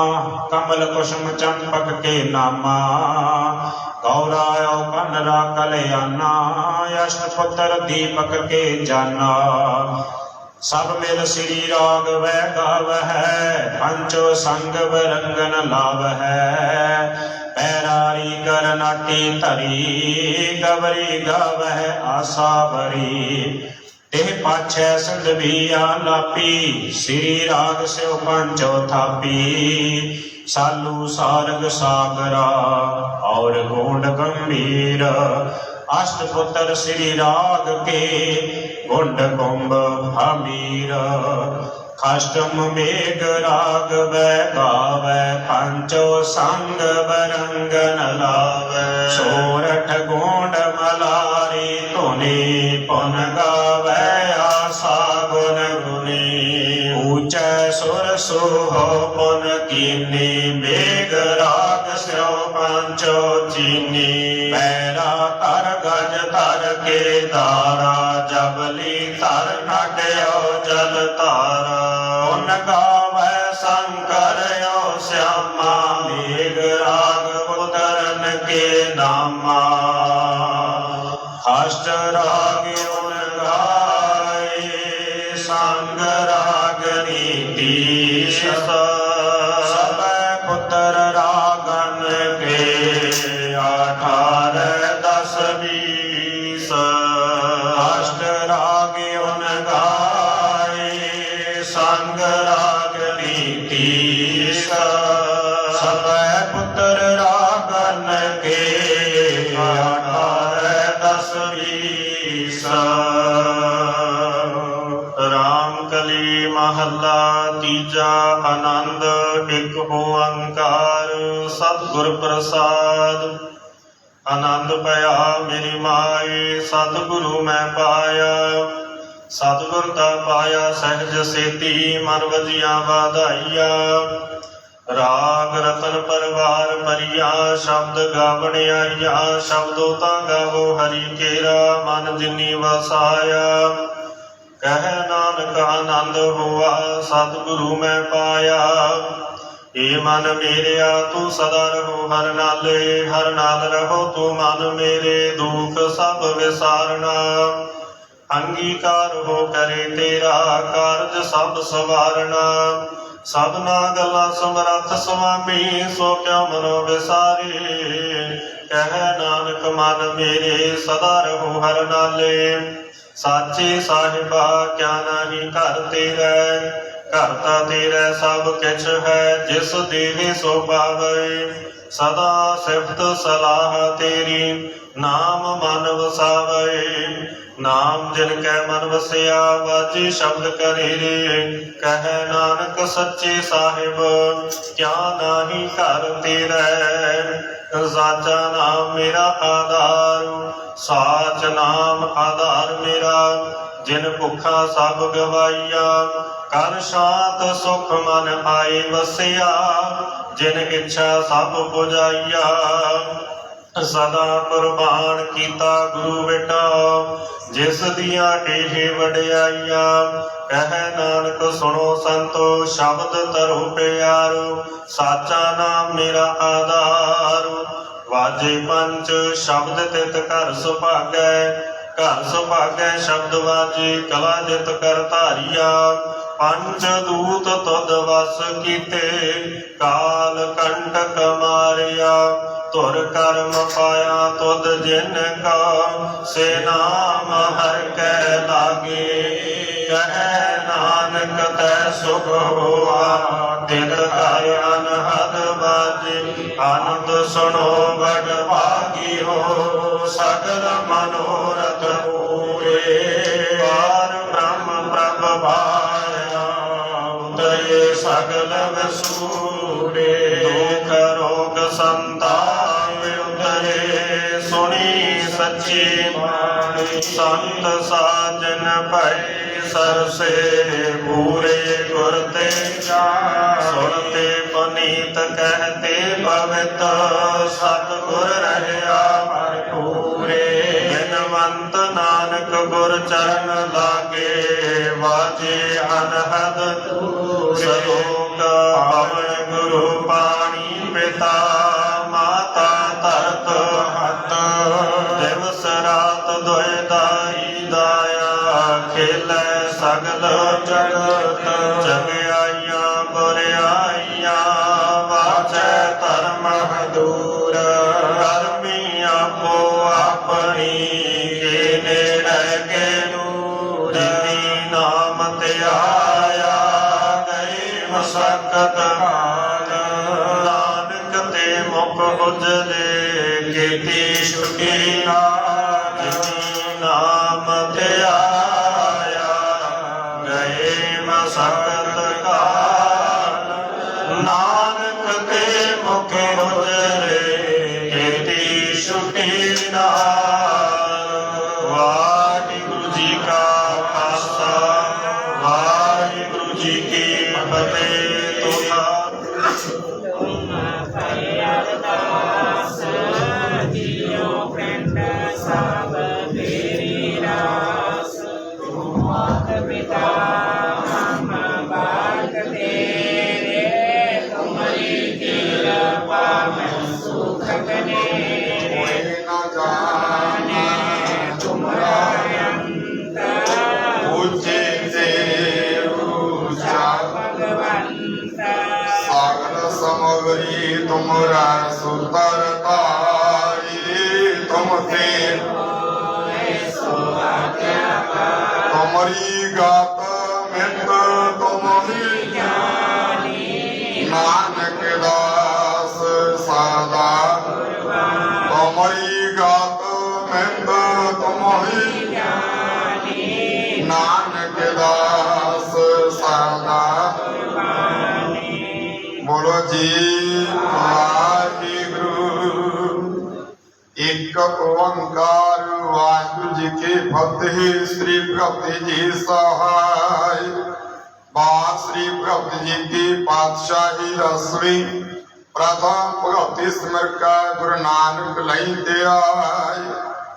कमल कुसुम चंपक के नामा गौरायो कनरा कलयाना अष्टपुत्र दीपक के जाना सब मिल श्री राग वै गाव है पंचो संग बरंगन लाभ है पैरारी कर नाटी धरी गवरी गाव है आशा भरी ते पाछे संधवी आलापी श्री राग स्यो पंचो थापी सालू सारग सागरा और गोंड गंभीर अष्टपुत्र श्री राग के गुंड कुंभ हमीर खाष्टम मेघ राग वै गावै पंचो संग बरंगन लावै सोरठ गोंड मलारी धुनि पुन गावै आशा गुण गुनी ऊंचे सुर सुहो पुन कीनी मेघ राग स्यो पंचो चीनी पैरा कर गज तर के दारा जबली तर नटयो जल तारा उन गावै शंकर यो श्यामा मेघ राग उतरन के नामा अष्ट राग उन गाए संग राग नीति सब पुत्र रागन के 18 10 20 ਤੀਜਾ ਆਨੰਦ ਇੱਕ ਓੰਕਾਰ ਸਤਿਗੁਰ ਪ੍ਰਸਾਦ। ਆਨੰਦ ਭਇਆ ਮੇਰੀ ਮਾਏ ਸਤਿਗੁਰੂ ਮੈਂ ਪਾਇਆ। ਸਤਿਗੁਰ ਤਾ ਪਾਇਆ ਸਹਿਜ ਸੇਤੀ ਮਨ ਵਜੀਆਂ ਵਾਧਾਈਆ। ਰਾਗ ਰਤਨ ਪਰਵਾਰ ਭਰੀਆ ਸ਼ਬਦ ਗਾਵਣ ਆਈਆ। ਸ਼ਬਦੋ ਤਾਂ ਗਾਵੋ ਹਰੀ ਕੇਰਾ ਮਨ ਜਿਨੀ ਵਸਾਇਆ। ਕਹਿ ਨਾਨਕ ਆਨੰਦ ਹੋਆ ਸਤਿਗੁਰੂ ਮੈਂ ਪਾਇਆ। ਏ ਮਨ ਮੇਰਿਆ ਤੂੰ ਸਦਾ ਰਹੋ ਹਰ ਨਾਲੇ। ਹਰ ਨਾਲ ਰਹੋ ਤੂੰ ਮਨ ਮੇਰੇ ਦੁਖ ਸਭ ਵਿਸਾਰਨਾ। ਅੰਗੀਕਾਰ ਹੋ ਕਰੇ ਤੇਰਾ ਕਾਰਜ ਸਭ ਸਵਾਰਨਾ। ਸਭਨਾ ਗੱਲਾਂ ਸਮਰੱਥ ਸੁਆਮੀ ਸੋ ਕਿਉ ਮਨੋ ਵਿਸਾਰੇ। ਕਹਿ ਨਾਨਕ ਮਨ ਮੇਰੇ ਸਦਾ ਰਹੋ ਹਰ ਨਾਲੇ। ਸਾਚੇ ਸਾਹਿਬਾ ਕਿਆ ਨਾਹੀ ਘਰ ਤੇਰਾ। ਘਰ ਤਾਂ ਤੇਰਾ ਸਭ ਕਿਛ ਹੈ ਜਿਸ ਦੇਵੇ ਸੋ ਪਾਵੇ। ਸਦਾ ਸਿਫਤ ਸਲਾਹ ਤੇਰੀ ਨਾਮ ਮਨ ਵਸਾਵੇ। ਨਾਮ ਜਿਨ ਕੈ ਮਨ ਵਸਿਆ ਵਾਜੇ ਸ਼ਬਦ ਕਰੇ। ਕਹਿ ਨਾਨਕ ਸੱਚੇ ਸਾਹਿਬ ਕਿਆ ਨਾਹੀ ਘਰ ਤੇਰਾ। ਸਾਚਾ ਨਾਮ ਮੇਰਾ ਆਧਾਰ ਸਾਚ ਨਾਮ ਆਧਾਰ ਮੇਰਾ। ਜਿਨ ਭੁੱਖਾ ਸਭ ਗਵਾਈਆ ਕਰ ਸ਼ਾਂਤ ਸੁਖ ਮਨ ਆਏ ਵਸਿਆ। ਜਿਨ ਇੱਛਾ ਸਭ ਪੁਜਾਈਆ ਸਦਾ ਕੁਰਬਾਨ ਕੀਤਾ ਗੁਰੂ ਬੇਟਾ। ਜਿਸ ਦੀਆਂ ਟੇਹ ਵਡਿਆਈਆ ਕਹਿ ਨਾਨਕ ਸੁਣੋ ਸੰਤੋ ਸ਼ਬਦ ਧਰੋ ਪਿਆਰੋ। ਸਾਚਾ ਨਾਮ ਮੇਰਾ ਆਧਾਰ ਵਾਜੇ ਪੰਚ ਸ਼ਬਦ ਤਿਤ ਘਰ ਸੁਭਾਗੈ। ਘਰ ਸੁਭਾਗੈ ਸ਼ਬਦ ਵਾਜੇ ਕਲਾ ਜਿਤ ਕਰ ਧਾਰੀਆ। ਪੰਜ ਦੂਤ ਤੁਧ ਵਸ ਕੀਤੇ ਕਾਲ ਕੰਟਕ ਮਾਰਿਆ। ਧੁਰ ਕਰਮ ਪਾਇਆ ਤੁਧ ਜਿਨ ਕਾ ਸੇ ਨਾਮ ਹਰਿ ਕੈ ਲਾਗੇ। ਕਹਿ ਨਾਨਕ ਤੈ ਸੁਖ ਹੋਆ ਤਿਤ ਘਰ ਅਨਹਦ ਬਾਜੇ। ਆਨੰਦ ਸੁਣੋ ਵਡ ਭਾਗੀ ਹੋ ਸਗਲ ਮਨੋਰਥ ਪੂਰੇ। ਪਾਰ ਬ੍ਰਹਮ ਪ੍ਰਭ ਭਾਇਆ ਉਤਰੇ ਸਗਲ ਵਿਸੂਰੇ। ਦੁਖ ਰੋਗ ਸੰਤਾਪ ਉਤਰੇ ਸੁਣੀ ਸੱਚੀ ਬਾਣੀ। ਸੰਤ ਸਾਜਨ ਭਏ ਸਰਸੇ ਪੂਰੇ ਗੁਰ ਤੇ ਸੁਣਤੇ ਪਨੀਤ ਕਹਤੇ ਪਵਿੱਤ। ਸਤਿਗੁਰ ਰਹਿਆ ਭਰਪੂਰੇ। ਬਿਨਵੰਤ ਨਾਨਕ ਗੁਰ ਚਰਨ ਲਾਗੇ ਵਾਜੇ ਅਨਹਦ ਸਲੋਕ। ਪਵਨ ਗੁਰੂ ਪਾਣੀ ਪਿਤਾ ਮਾਤਾ ਧਰਤ ਹੱਤ। ਦਿਵਸ ਰਾਤ ਦੁਇ ਦਾਈ ਦਾਇਆ ਖੇਲੇ ਸਗਲ ਜਗਤ। ਜਗਿਆਈਆਂ ਬੁਰਿਆਈਆਂ ਵਾਚੈ ਧਰਮ ਦੂਰ। ਕਰਮੀ ਆਪੋ ਆਪਣੀ ਕੇ ਨੇੜੇ ਕੇ ਨੂਰ। ਜਿਨੀ ਨਾਮ ਧਿਆਇਆ ਗਏ ਮਸਕਤ ਹਾਲ। ਨਾਨਕ ਤੇ ਮੁਖ ਉਜਲੇ ਕੀਤੀ ਛੁਟੀ ਨਾਲ। ਜਿਨੀ ਨਾਮ ਧਿਆਇਆ ਗਏ ਮਸਕਤ ਕਾਲ। ਨਾਨਕ ਤੇ ਮੁਖ ਉਜਲੇ ਕੀਤੀ ਛੁਟੀ ਨਾਲ। ਵਾਹਿਗੁਰੂ ਜੀ ਕਾ ਖਾਲਸਾ ਵਾਹਿਗੁਰੂ ਜੀ ਕੀ ਫਤਿਹ। ਤੁਹਾ तुमरा सुतर तुम थे तुमरी गात मित तुमरी नानक दास सदा। तुमरी गात मित तुमरी नानक दास सदा। ਜੀ ਵਾਹਿਗੁਰੂ। ਇੱਕ ਓੰਕਾਰ ਵਾਹਿਗੁਰੂ ਜੀ ਕੀ ਫਤਿਹ। ਸ੍ਰੀ ਭਗਤੀ ਜੀ ਸਹਾਇ। ਬਾਰ ਸ੍ਰੀ ਭਗਤ ਜੀ की पातशाही रसवी। प्रथम भगवती सिमर का गुरु नानक लई ते आय।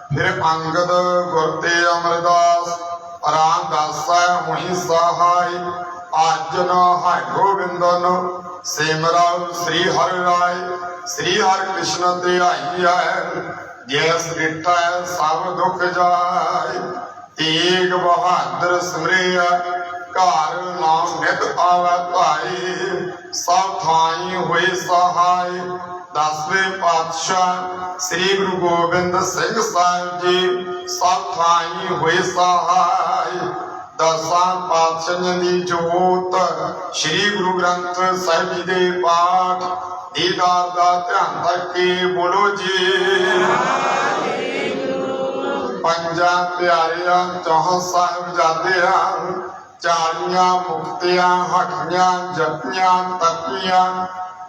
फिर अंगद गुर ते अमरदास रामदास हुई सहाय। आजन है गोविंदन सिमरन श्री हरि राय। श्री हरि कृष्ण ते आई है जैस डिठा सब दुख जाय। तेग बहादुर सिमरिया घर नाम नित आवे भाई। सब थाई हुए सहाय। 10वें पातशाह श्री गुरु गोबिंद सिंह साहिब जी सब थाई हुए सहाय। 10 पातशाह दी जोत श्री गुरु ग्रंथ साहिब जी दे पाठ दीदार दा ध्यान करके बोलो जी। पंजा प्यारिया चौह साहिबजादिया 40 मुक्तियां हटियां जपियां तपियां।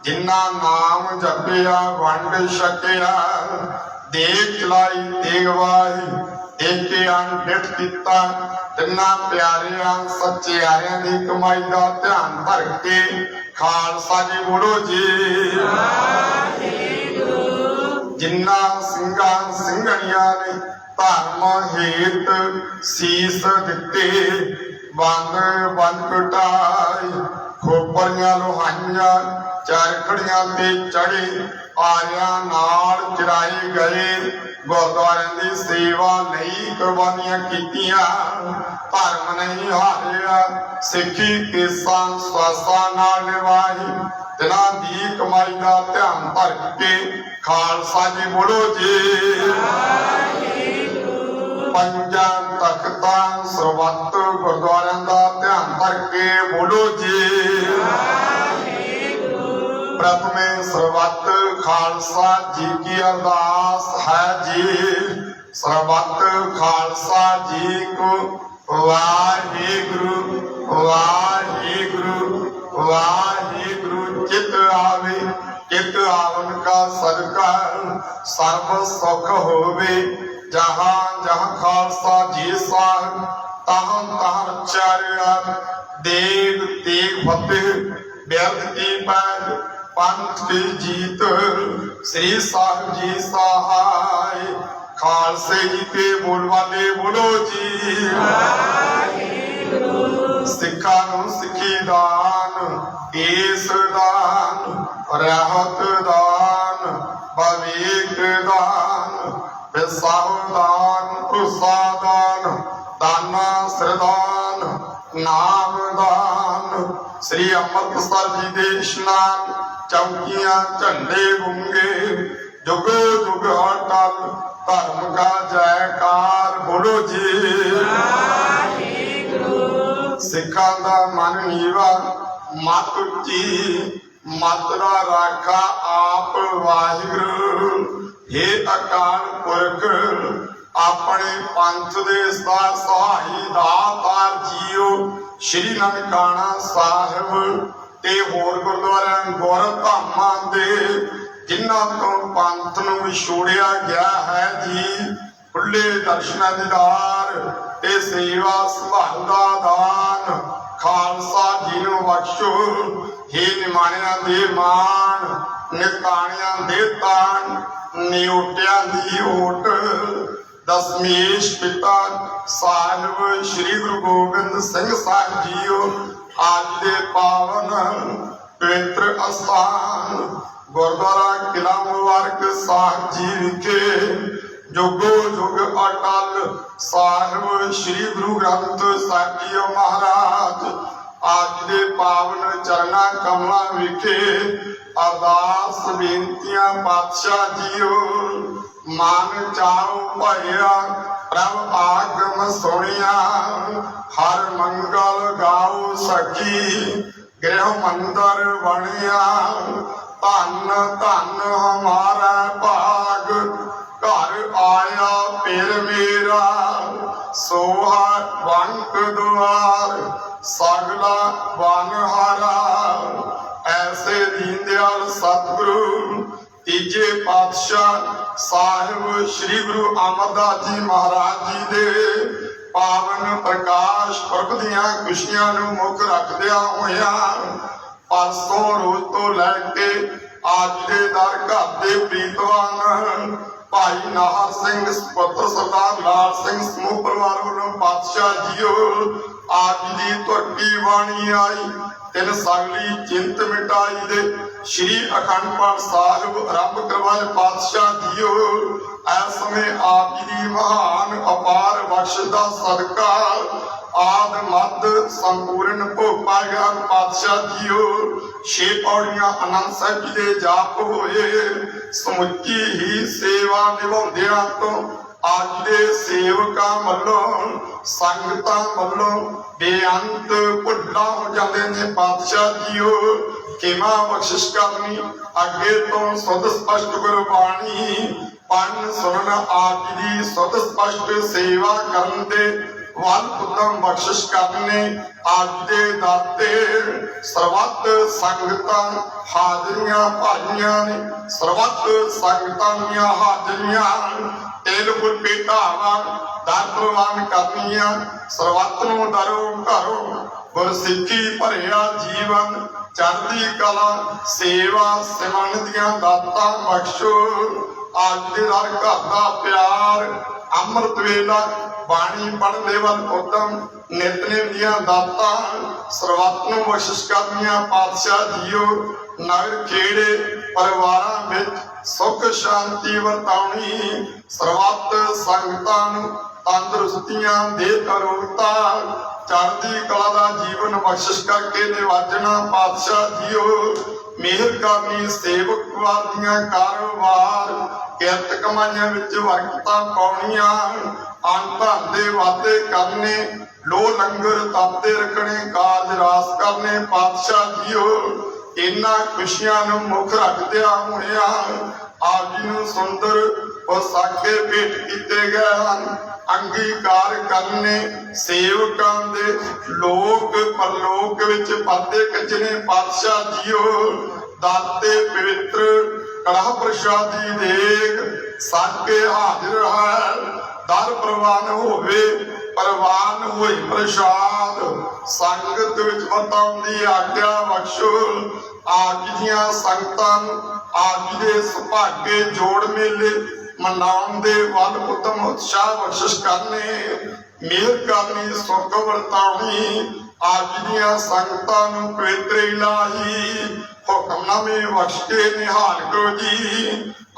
जिन्ना नाम जपिया वंड छकिया। देख चलाई देगवाही देखे अनडिठ किता। तिन्ना प्यारिया सच्चियारियां दी कमाई दा ध्यान धर के खालसा जी बोलो जी। जिन्ना सिंगा सिंघणिया ने धर्म हेत सीस दिते। बंद बंद कटाई खोपरियां लोहाइयां चरखड़ियां ते चढ़े। आरियां नाल चराए गए। गुरुद्वारियां दी सेवा लई कुर्बानियां कीतियां। धर्म नहीं हारिया सिੱਖੀ केसां स्वासां नाल निभाई। तिन्हां दी कमाई दा ध्यान धर के खालसा जी बोलो जी। पंजा तख्तां सरबत गुरुद्वारियां दा ध्यान धर के बोलो जी। प्रथमे सरबत खालसा जी की अरदास है जी। सरबत खालसा जी को वाहिगुरु वाहिगुरु वाहिगुरु। चित आवे चित आवन का सदका सर्व सुख होवे। जहाँ जहाँ खालसा जी साहिब तहाँ तहाँ रचारिया। देव तेग फतेह व्यर्थ की पैद पंथ की जीत। श्री साहिब जी सहाय। खालसे जी के बोल वाले बोलो जी। सिखा सिखी दान केस दान रहत दान विवेक दान विसाहु दान प्रसादान दाना श्रदान नाम दान। श्री अमृतसर जी दे स्नान चौकियां झंडे गुंगे। जुग जुग अटल धर्म का जयकार बोलो जी। सिखा दा मन नीवा मत उच्ची मत दा राखा आप वाहिगुरु। हे अकाल पुरख अपने पंथ दे सहाई दातार जीओ। श्री ननकाना साहिब ते होर गुरुद्वारियां गुर धामां दे जिन्हां तो पंथ नूं विछोड़िया गया है जी। खुले दर्शनां दीदार ते सेवा संभाल दा दान खालसा जी नूं बख्शो। हे निमाणियां दे मान निताणियां दे तान नियोटियां दी ओट। दशमेश पिता साहिब श्री गुरु गोबिंद सिंह साहिब जीओ आज दे पावन पवित्र अस्थान गुरुद्वारा किला मुबारक साहिब जी विखे जुगो जुग अटल साहिब श्री गुरु ग्रंथ साहिब जी महाराज आज दे पावन चरना कमला विखे अरदास बेनतियां पातशाह जीओ। मान चाओ भरिया प्रभ आगम सुनिया। हर मंगल गाओ सखी गृह मंदिर बनिया। धन धन हमारा भाग घर आया फिर मेरा। सोहा वंक द्वार सगला वन हरा। ऐसे दींदे पातशाह साहिब श्री गुरु अमरदास जी महाराज जी दे पावन प्रकाश पुरब दियां खुशियां नूं मुख रखदियां होइयां परसों रोज तो लैके आज दे दर घर दे प्रीतवान भाई नाहर सिंह पुत्र सरदार लाल सिंह समूह परिवार वालों पातशाह जीओ आज दी तुरकी बाणी आई तिन सगली चिंत मिटाई दे श्री अखंड पाठ साहिब आरंभ करवाए पातशाह जीओ इस समय आप जी दी महान अपार बख्श दा सदका आद मद संपूर्ण भोग पाया पातशाह जीओ छे पौड़ियां आनंद साहिब जी दे जाप होए समुची ही सेवा निभाउंदियां तो आज दे सेवकां वल्लों संगतां वल्लों बेअंत भुल्लां हो जांदे ने पातशाह जीओ किमा बख्शिश करनी अगे तो सुध स्पष्ट गुरबाणी पढ़न सुनन आप जी दी सुध स्पष्ट सेवा करन दे वल उदम बख्शिश करने आज दे दाते सर्वत संगतां हाजरियां भाइयां ने सर्वत संगतां दियां हाजरियां तेल फुल पेटावा दर प्रवान करनियां सर्वत नूं दरो घरो गुरसिੱਖੀ भरिया जीवन चढ़दी कला सेवा सिमन दियां दातां बख्शो आज दे दर घर दा प्यार अमृत वेला बाणी पढ़ने वाल उदम नितनेम दियां दातां सर्वत नूं बख्शिश करनियां पातशाह जीओ नगर खेड़े परिवारां विच सुख शांति वरताउणी सर्वत संगतां नूं तंदुरुस्तियां दे अरोगता चढ़दी कला दा जीवन बख्शिश करके निवाजना पातशाह जीओ मेहर करनी सेवक वादियां कारोबार किरत कमाइयां विच बरकतां पाउणियां अन धन दे वादे करने लो लंगर ताते रखने कारज रास करने पातशाह जीओ इन्हां खुशियां नूं मुख रखदियां होइयां आप जी नूं सुंदर पोशाके भेंट कीते गए हन अंगीकार करने सेवकां दे लोक परलोक विच पाते कचने पातशाह जीओ दाते पवित्र कड़ाह प्रसादी देग साके हाजिर है दर प्रवान होवे प्रवान होई प्रसाद संगत विच वरताउंदी आग्या बख्शो आप दियां संगतां आप दे सुभागे जोड़ मेले मनाउण दे वल उत्तम उत्साह बख्शिश करने मेहर करनी सुख वरताउणी आप दियां संगतां नूं पवित्र इलाही हुक्मनामे बख्श के निहाल करो जी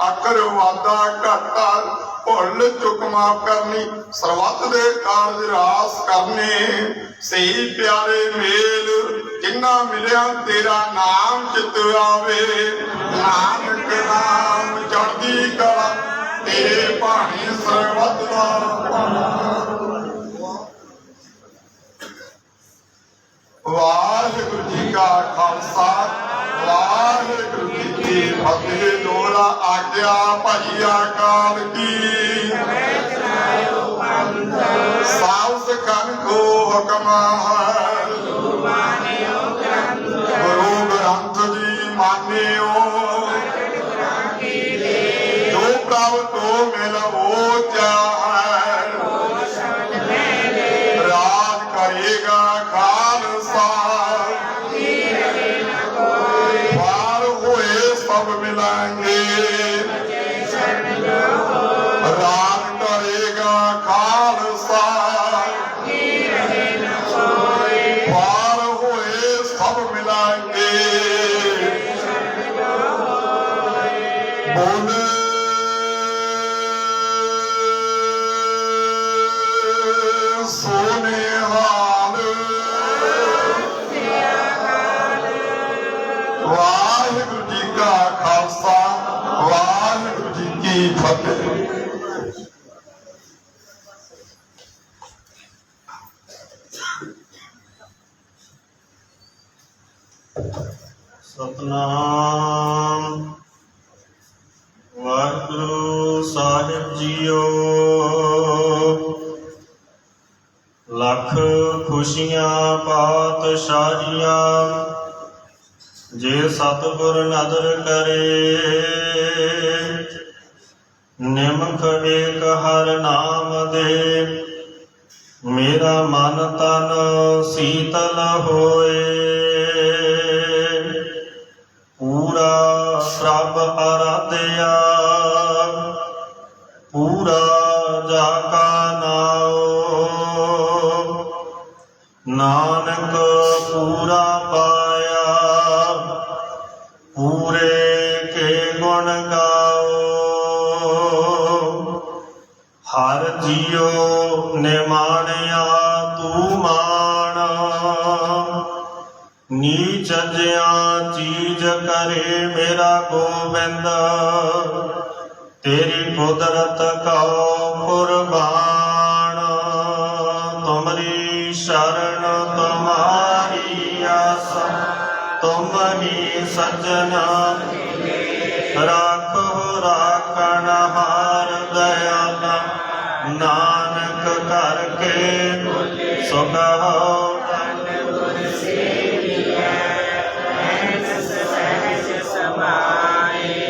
अकर वादा घाटा भुल चुक माफ करनी सर्वत दे कारज रास करने सही प्यारे मेल जिन्ना मिलिया तेरा नाम चित आवे नानक नाम चढ़दी कला तेरे भाणी सर्वत वाहिगुरु जी का खालसा वाहिगुरु जी की फतेह दोहरा आज्ञा भैया काल की साउस कन को हुक्म है गुरु ग्रंथ जी मानियो जो प्रभु तो मिल वो चाहे राज करेगा खालसा पार हुए सब मिलेंगे राज करेगा खालसा पार हुए सब मिलेंगे बोले सोने हाल वाहिगुरु जी का खालसा वाहिगुरु जी की फतेह। सतनाम वाहिगुरु साहिब जीओ लख खुशियां पातशाहियां ਜੇ ਸਤਿਗੁਰ ਨਦਰ ਕਰੇ ਨਿਮਖ ਏਕ ਹਰ ਨਾਮ ਦੇ ਮੇਰਾ ਮਨ ਤਨ ਸੀਤਲ ਹੋਏ ਪੂਰਾ ਪ੍ਰਭ ਅਰਾਧਿਆ ਪੂਰਾ ਜਾ ਕਾ ਨਾਉ ਨਾਨਕ ਪੂਰਾ ਪਾਇਆ ਪੂਰੇ ਕੇ ਗੁਣ ਗਾਓ ਹਰ ਜੀਉ ਨਿਮਾਣਿਆ ਤੂੰ ਮਾਣ ਨੀਚ ਜਿਆ ਚੀਜ਼ ਕਰੇ ਮੇਰਾ ਗੋਬਿੰਦ ਤੇਰੀ ਕੁਦਰਤ ਕਉ ਕੁਰਬਾਨ ਤੁਮਰੀ ਸ਼ਰਨ ਤੁਮਾਰੀ ਆਸ ਤੁਮ ਹੀ ਸੱਜਣਾ ਰਾਖੋ ਰਾਖਣ ਹਾਰ ਦਇਆਲਾ ਨਾਨਕ ਕਰਕੇ ਸੁਖ ਹੋ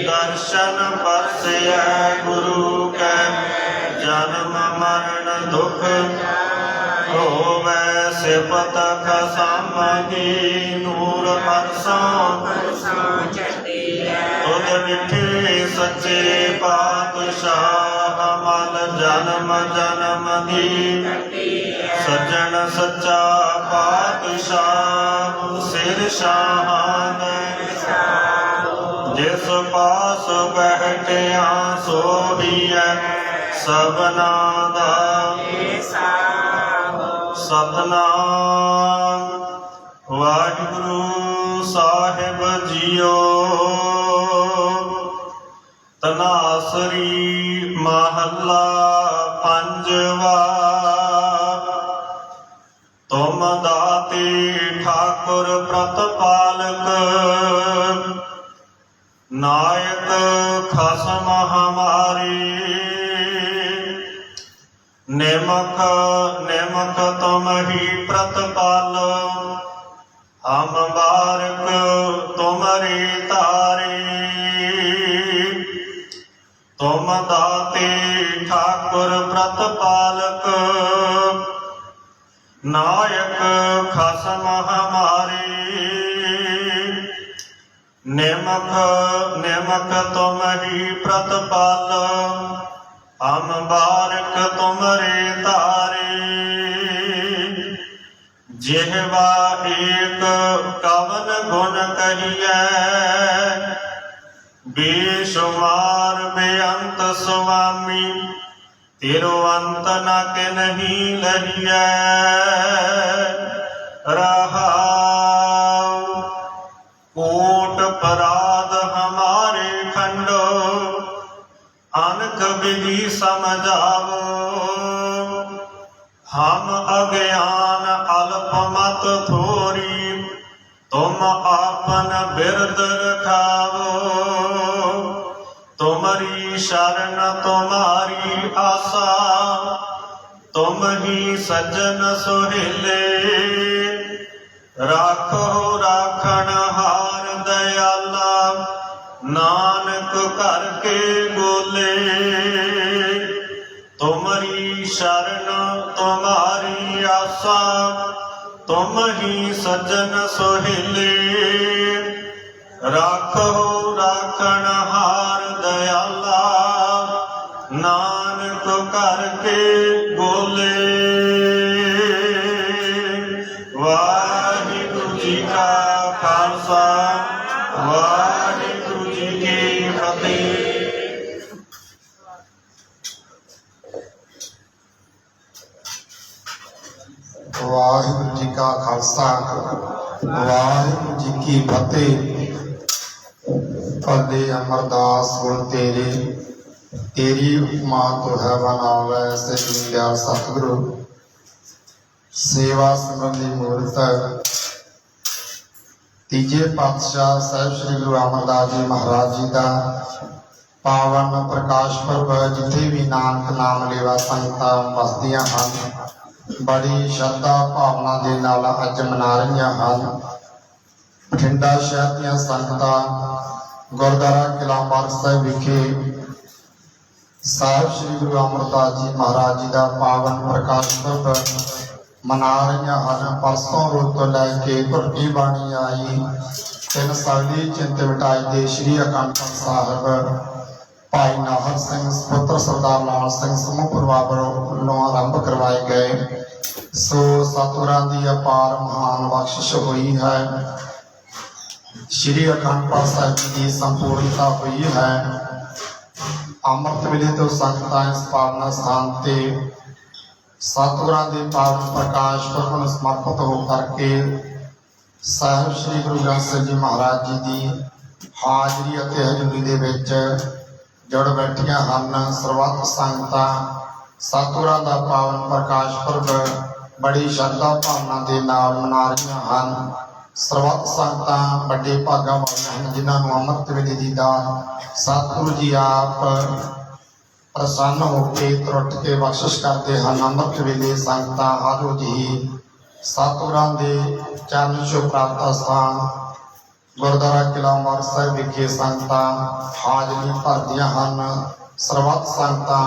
ਦਰਸ਼ਨ ਪਰਸਿਐ ਗੁਰੂ ਕੈ ਜਨਮ ਮਰਨ ਦੁਖ ਹੋਵੈ ਸਿਫਤ ਖਸਮਗੀ ਨੂਰ ਪਰਸੋਂ ਤੁਧ ਮਿੱਠੇ ਸੱਚੇ ਪਾਤਸ਼ਾਹ ਮਲ ਜਨਮ ਜਨਮ ਦੀ ਸੱਜਣ ਸੱਚਾ ਪਾਤਸ਼ਾਹ ਸਿਰ ਸ਼ਾਹਾਂ ਜਿਸ ਪਾਸ ਬੈਠਿਆ ਸੋਹੀਐ ਸਭਨਾ ਦਾ ਸਤਨਾਮ ਵਾਹਿਗੁਰੂ ਸਾਹਿਬ ਜੀਓ ਤਨਾਸਰੀ ਮਹੱਲਾ ਪੰਜਵਾ ਤੁਮ ਦਾਤੇ ਠਾਕੁਰ ਪ੍ਰਤਪਾਲਕ ਨਾਇਕ ਖਸਮ ਹਮਾਰੇ ਨਿਮਖ ਨਿਮਖ ਤੁਮ ਹੀ ਪ੍ਰਤਪਾਲੋ ਹਮ ਬਾਰਕ ਤੁਮਰੇ ਤਾਰੇ ਤੁਮ ਦਾਤੇ ਠਾਕੁਰ ਪ੍ਰਤਪਾਲਕ ਨਾਇਕ ਖਸਮ ਹਮਾਰੇ ਨਿਮਖ ਨਿਮਖ ਤੁਮ ਹੀ ਪ੍ਰਤਪਾਲੋ ਹਮ ਬਾਰਕ ਤੁਮਰੇ ਤਾਰੇ ਜਿਹਵਾ ਏਕ ਕਵਨ ਗੁਣ ਕਹੀਐ ਬੇਸ਼ੁਮਾਰ ਬੇਅੰਤ ਸੁਆਮੀ ਤੇਰੋ ਅੰਤ ਨ ਕਿਨਹੀ ਲਹੀਐ ਰਹਾਉ ਕੋਟ ਪਰਾਧ ਹਮਾਰੇ ਖੰਡੋ ਅਨਕ ਵਿਧि ਸਮਝਾਵੋ ਹਮ ਅਗਿਆਨ ਅਲਪ ਮਤ ਥੋਰੀ ਤੁਮ ਆਪਨ ਬਿਰਦ ਰਖਾਵੋ ਤੁਮਰੀ ਸ਼ਰਨ ਤੁਮਾਰੀ ਆਸਾ ਤੁਮ ਹੀ ਸੱਜਣ ਸੁਹੇਲੇ ਰਾਖੋ ਰਾਖਣ ਹਾਰ ਦਇਆਲਾ ਨਾਨਕ ਕਰਕੇ ਬੋਲੇ ਤੁਮਰੀ ਸ਼ਰਨ ਤੁਮਾਰੀ ਆਸਾ ਤੁਮ ਹੀ ਸੱਜਣ ਸੁਹੇਲੇ ਰਾਖੋ ਰਾਖਣ ਹਾਰ ਦਇਆਲਾ ਨਾਨਕ ਕਰਕੇ ਬੋਲੇ ਵਾਹਿਗੁਰੂ ਜੀ ਕਾ ਖਾਲਸਾ ਵਾਹਿਗੁਰੂ ਜੀ ਕੀ ਫਤਿਹ। ਵਾਹਿਗੁਰੂ ਜੀ ਕਾ ਖਾਲਸਾ ਵਾਹਿਗੁਰੂ ਜੀ ਕੀ ਫਤਿਹ। ਫਤਿਹ ਅਮਰਦਾਸ ਗੁਣ ਤੇਰੀ ਉਪਮਾ ਤੋਂ ਹੈ ਬਣਾਵੈ ਸੇ ਦੀਨਦਿਆਲ ਸਤਿਗੁਰੂ ਸੇਵਾ ਸਿਮਰਨ ਦੀ ਮੂਰਤ ਤੀਜੇ ਪਾਤਸ਼ਾਹ ਸਾਹਿਬ ਸ੍ਰੀ ਗੁਰੂ ਅਮਰਦਾਸ ਜੀ ਮਹਾਰਾਜ ਜੀ ਦਾ ਪਾਵਨ ਪ੍ਰਕਾਸ਼ ਪੁਰਬ ਜਿੱਥੇ ਵੀ ਨਾਨਕ ਨਾਮ ਲੇਵਾ ਸੰਗਤਾਂ ਵਸਦੀਆਂ ਹਨ ਬੜੀ ਸ਼ਰਧਾ ਭਾਵਨਾ ਦੇ ਨਾਲ ਅੱਜ ਮਨਾ ਰਹੀਆਂ ਹਨ। ਬਠਿੰਡਾ ਸ਼ਹਿਰ ਦੀਆਂ ਸੰਗਤਾਂ ਗੁਰਦੁਆਰਾ ਕਿਲ੍ਹਾ ਮੁਬਾਰਕ ਸਾਹਿਬ ਵਿਖੇ ਸਾਹਿਬ ਸ੍ਰੀ ਗੁਰੂ ਅਮਰਦਾਸ ਜੀ ਮਹਾਰਾਜ ਜੀ ਦਾ ਪਾਵਨ ਪ੍ਰਕਾਸ਼ ਪੁਰਬ ਮਨਾ ਰਹੀਆਂ ਹਨ। ਪਰਸੋਂ ਰੋਜ਼ ਤੋਂ ਲੈ ਕੇ ਘੁਰਕੀ ਬਾਣੀ ਆਈ ਤਿੰਨ ਸਗਲੀ ਚਿੰਤ ਮਿਟਾਈ ਦੇ ਸ੍ਰੀ ਅਖੰਡ ਪਾਠ ਸਾਹਿਬ ਭਾਈ ਨਾਹਰ ਸਿੰਘ ਪੁੱਤਰ ਸਰਦਾਰ ਲਾਲ ਸਿੰਘ ਸਮੂਹ ਪਰਿਵਾਰ ਵੱਲੋਂ ਆਰੰਭ ਕਰਵਾਏ ਗਏ। ਸੋ ਸਤਿਗੁਰਾਂ ਦੀ ਅਪਾਰ ਮਹਾਨ ਬਖਸ਼ਿਸ਼ ਹੋਈ ਹੈ। श्री अखंड पाठ साहिब जी की संपूर्णता हुई है। अमृत वेले तो संगतां इस पावना स्थान ते सतगुरां दे पावन प्रकाश पुरब नूं समर्पित हो करके साहिब श्री गुरु ग्रंथ साहिब जी महाराज जी की हाजरी अते हजूरी दे विच जुड़ बैठियां हन। सर्वत संगतां सतगुरां दा पावन प्रकाश पुरब बड़ी श्रद्धा भावना दे नाल मना रहीआं हन। सर्वत संगतां बड़े भागां वालियां हन जिन्हां नूं अमृत वेले दी दान सतगुरु जी आप प्रसन्न होकर त्रुट के बख्शिश करते हैं। अमृत वेले संगतां हर रोज ही सतगुरां दे चरण छूह प्राप्त स्थान गुरुद्वारा किला मुबारक साहिब विखे संगतां हाजरी भरदियां हन। सर्वत संगतां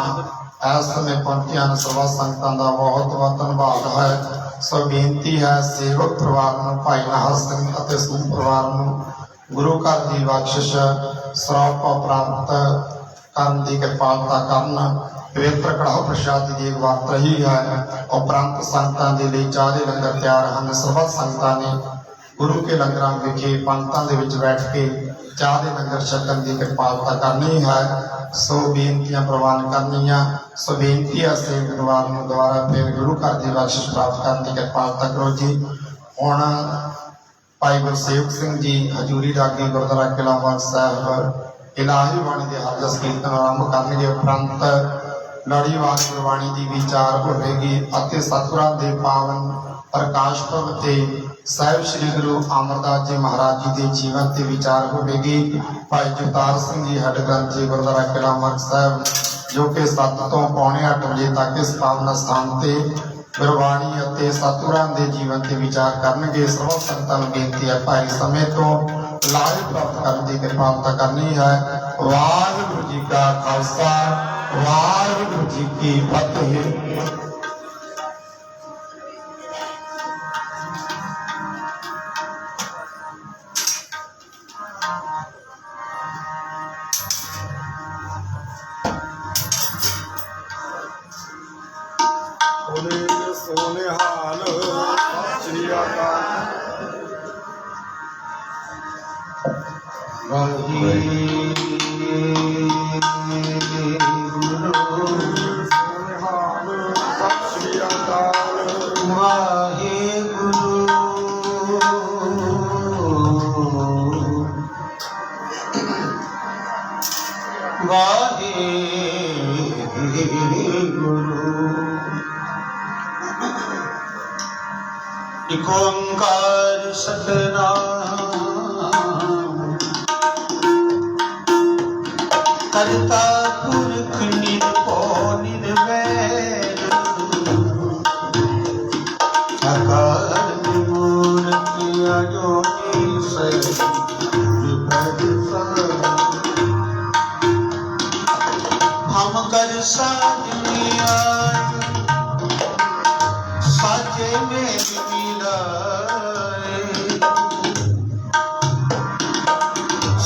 इस समय पहुंचियां हन। सर्वत संगतां दा बहुत बहुत धन्यवाद है। सो बेनती है सेवक परिवार नूं भाई नाहर सिंह अते समूह परिवार नूं गुरु घर की बख्शिश सरौप प्राप्त करन की कृपालता करन। पवित्र कड़ाह प्रसाद की वरत रही है। उपरंत संगतां दे लई चाह दे लंगर तैयार हैं। सर्वत संगतां ने गुरु के लंगरां विखे पंगतां दे विच बैठ के चाह दे लंगर छकण की कृपालता करनी है। सो बेनतियां प्रवान करनियां। सो बेनती है सेवक परिवार नूं दोबारा फिर गुरु घर की बख्शिश प्राप्त करने की कृपालता करो जी। हुण भाई गुरसेवक सिंह जी हजूरी रागी गुरुद्वारा किला मुबारक साहिब इलाही बाणी के हरजस कीर्तन आरंभ करने उपरंत लड़ीवार गुरबाणी की विचार होगी। सतगुरां दे पावन प्रकाश पुरब ते साहिब श्री गुरु अमरदास जी महाराज जी के जीवन से विचार होगी। भाई जगतार सिंह जी हेड ग्रंथी गुरुद्वारा किला मुबारक साहिब जो कि 7 तो पौने 8 बजे तक इस पावन स्थान से गुरबाणी और सतगुरां के जीवन से विचार करनगे। सर्व संगतां नूं बेनती है भाई समय तो लाभ प्राप्त करने की कृपालता करनी है। वाहिगुरू जी का खालसा वाहिगुरू जी की फतेह। सोने हाल श्री अकाल एक ओंकार सतनाम करता पुरख निरभौ निर्वैर अकाल मूरत अजोनि हम कर साजनिया साजे मेरी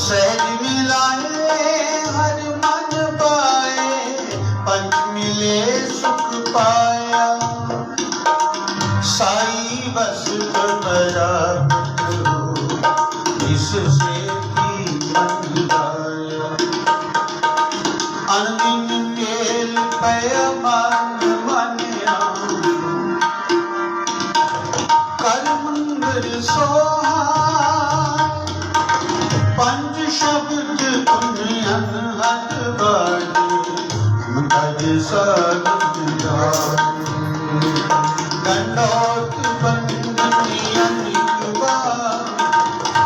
सहज मिलाए हर मन पाए पंच मिले सुख पाया साई बस बरा इससे की मंगाया अनदिन मेल पैमान मनिया कर मंदिर सोहा पंज शब्द पुण्यन हद बाजे दंडोत बंदनियन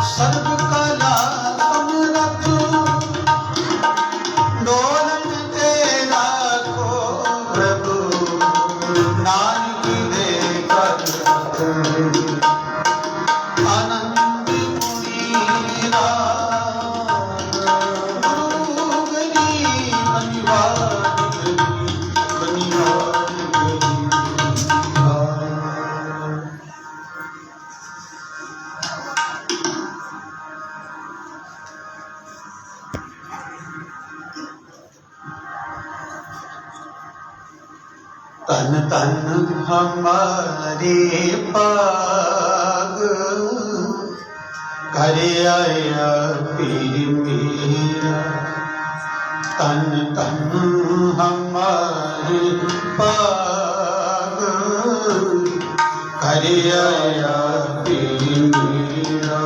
सर्व कला समरथ डोलन तेरा को प्रभु नानक दे कर आनंद तन तन हमारे पाग कर आया पीर मेरा। तन तन हमारे पाग कर आया पीर मेरा।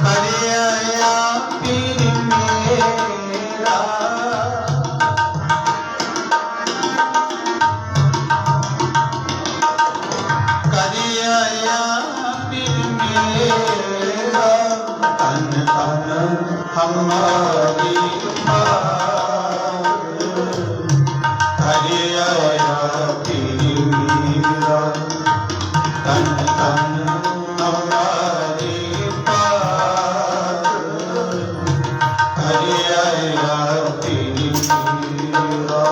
कर आया पीर मेरा। कर आया पीर मेरा। तन तन हमारी पाग कर आया पीर मेरा। तन तन हमारी पाग कर आया पीर मेरा।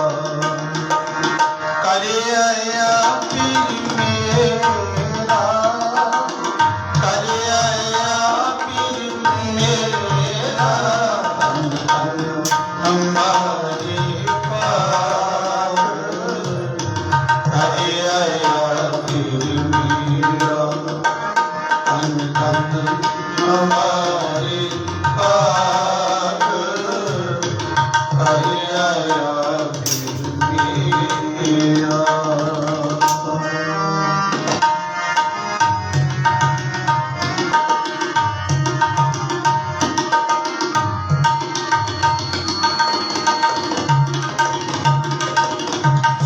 कर आया पीर मेरा। कर आया पीर मेरा। तन तन हमारे पाग कर आया पीर मेरा। तन तन हमारे पाग कर आया पीर मेरा।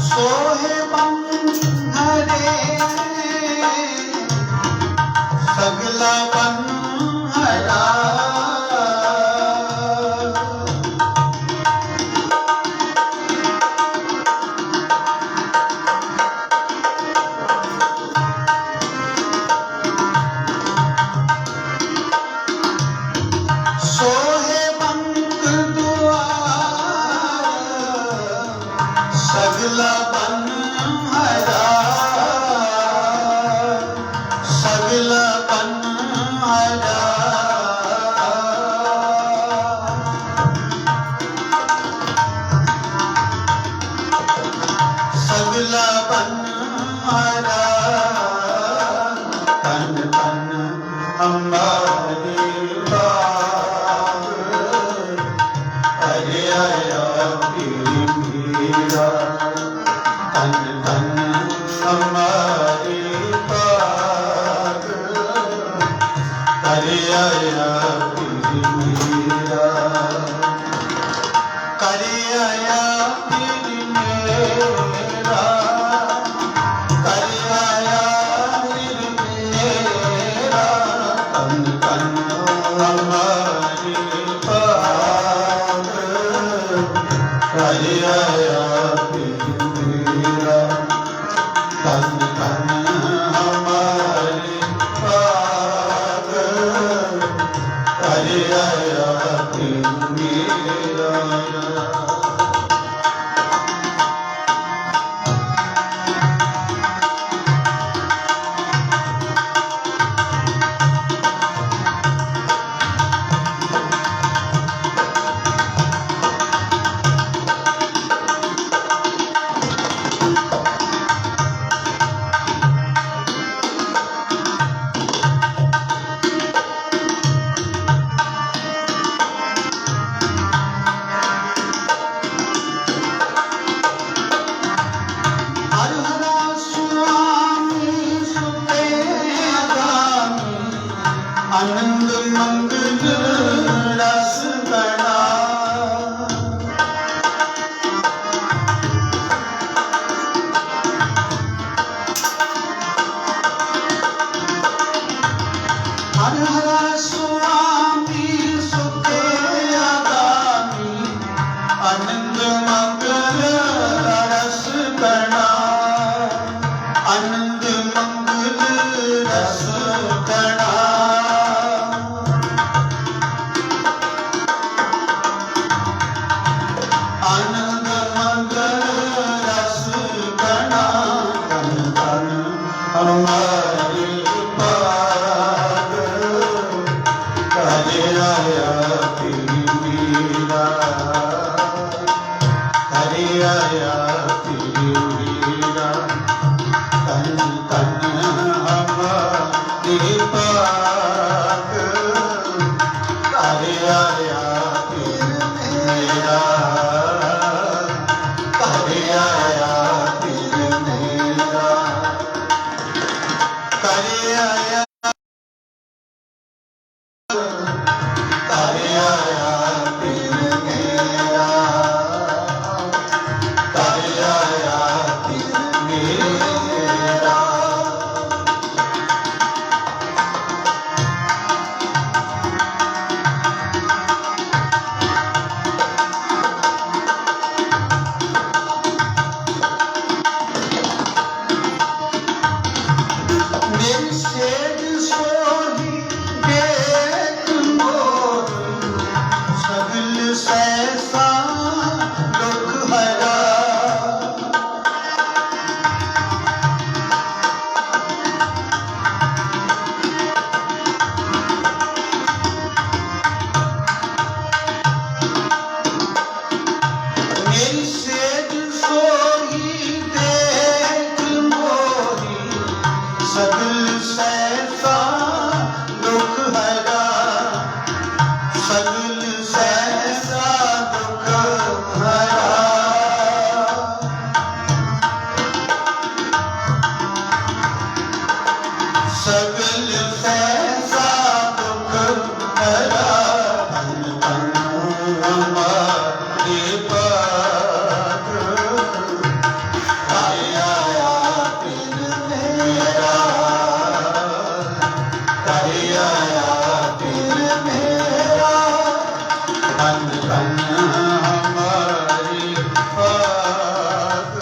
सोहे बंधरे सगला बंधरा। सोहे बंक दुआर सगला बंधरा। सगला बंधरा। सगला बंधरा। तन तन हमारे पाग कर आया पीर मेरा। तन तन हमारे पाग कर आया पीर मेरा। कर आया पीर मेरा। कर आया पीर मेरा। तन तन हमारे पाग कर आया पीर मेरा। तन तन हमारे पाग कर आया पीर मेरा। हर हरा स्वामी सुते आगामी आनंद मंगल रस गणा। हर हरा स्वामी सुते आगामी आनंद मंगल रस गणा। आनंद मंगल रस गणा। आनंद मंगल रस गणा। तन तन हमारे पाग कर आया पीर मेरा। कर आया पीर मेरा कर आया पीर मेरा कर आया पीर मेरा कर आया पीर मेरा मेरी सेज सोही देख मोर सगल सहसा दुख हरा मेरी सेज सोही देख मोरी सगल सहसा दुख हरा सगल सहसा दुख हरा सगल सहसा दुख हरा धन धन हमारे पाग आया पीर मेरा कर आया पीर मेरा धन धन हमारे पाग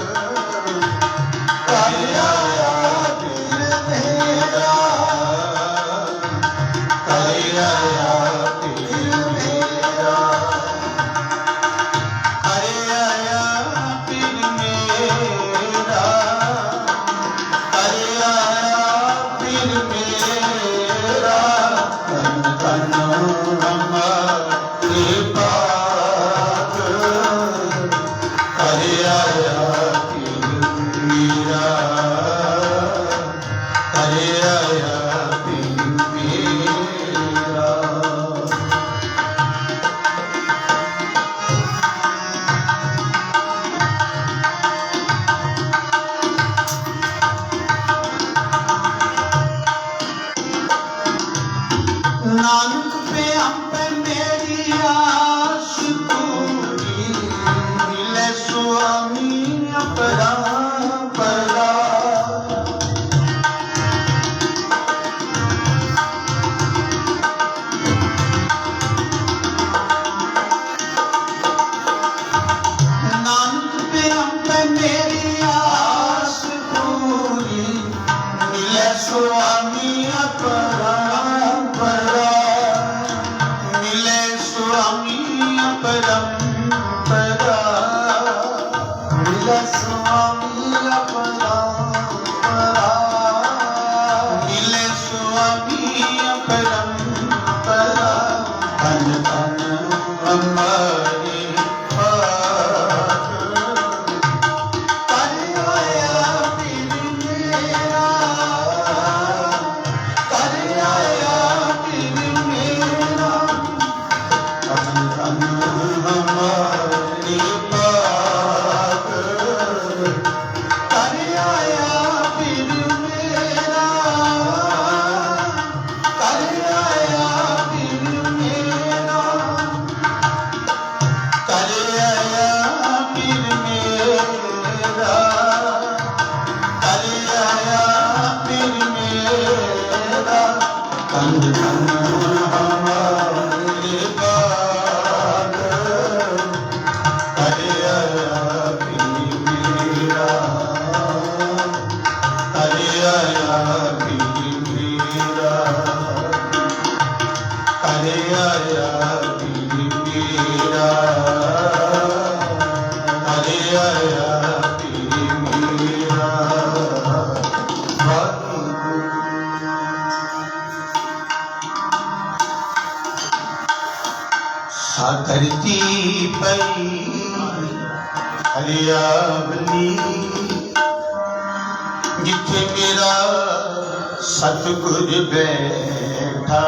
कर आया पीर मेरा कर आया पीर मेरा कर आया पीर मेरा कर आया पीर मेरा धन धन हमारे पाग कर आया पीर मेरा कर आया पीर मेरा नानक पे हम पे मेरी आस पूरी मिले स्वामी अपरा परा नानक पे हम पे मेरी आस पूरी मिले स्वामी अपरा परा मिले स्वामी परंपरा मिले स्वामी परंपरा मिले स्वामी परंपरा धन धन हमारे पाग कर आया पीर मेरा कर आया पीर मेरा धन धन हमारे पाग कर आया पीर मेरा कर आया पीर मेरा कर आया पीर मेरा कर आया पीर मेरा धन धन हमारे पाग कर आया पीर मेरा कर आया पीर मेरा कर आया पीर मेरा कर आया पीर मेरा धरती पई हरियावली जिथे मेरा सतगुर बैठा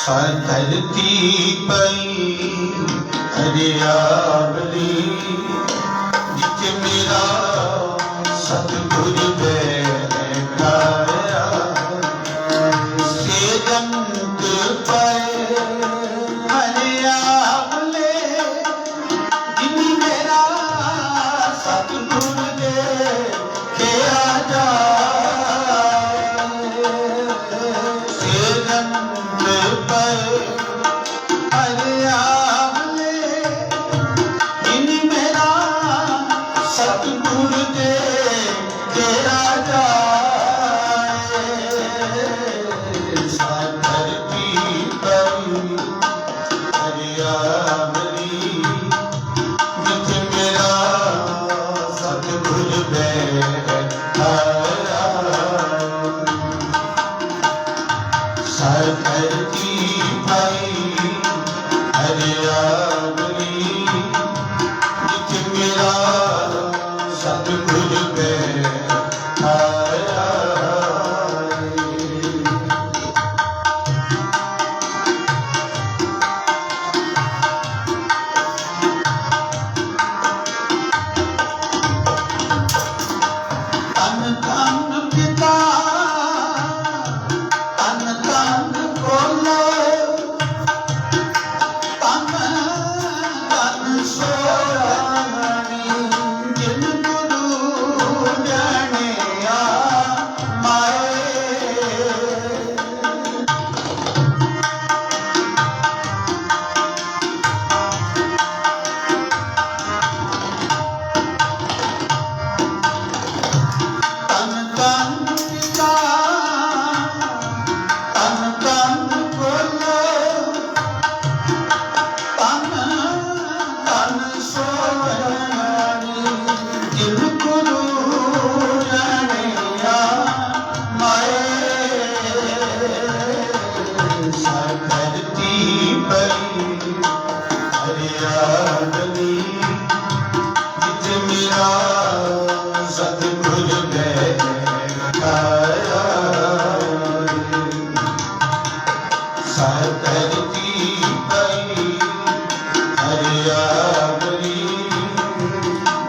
धरती पई हरियावली जित मेरा सतगुर बैठाया से जंत पए हरियावले जिन मेरा सतगुर देखिया जाए से जंत पए हरियावले जिन मेरा सतगुर देखिया जाए धरती पई हरियावली जित मेरा सतगुर बैठाया धरती पई हरियावली जित मेरा सतगुर बैठाया तन तन पिता तन तन बोलो तन तन सोरानी जिन गुरु जानिया माए तन तन पिता तन तन बोलो तन तन सोरानी जिन गुरु जानिया माए धरती पई हरियावली जित मेरा सतगुर बैठाया धरती पई हरियावली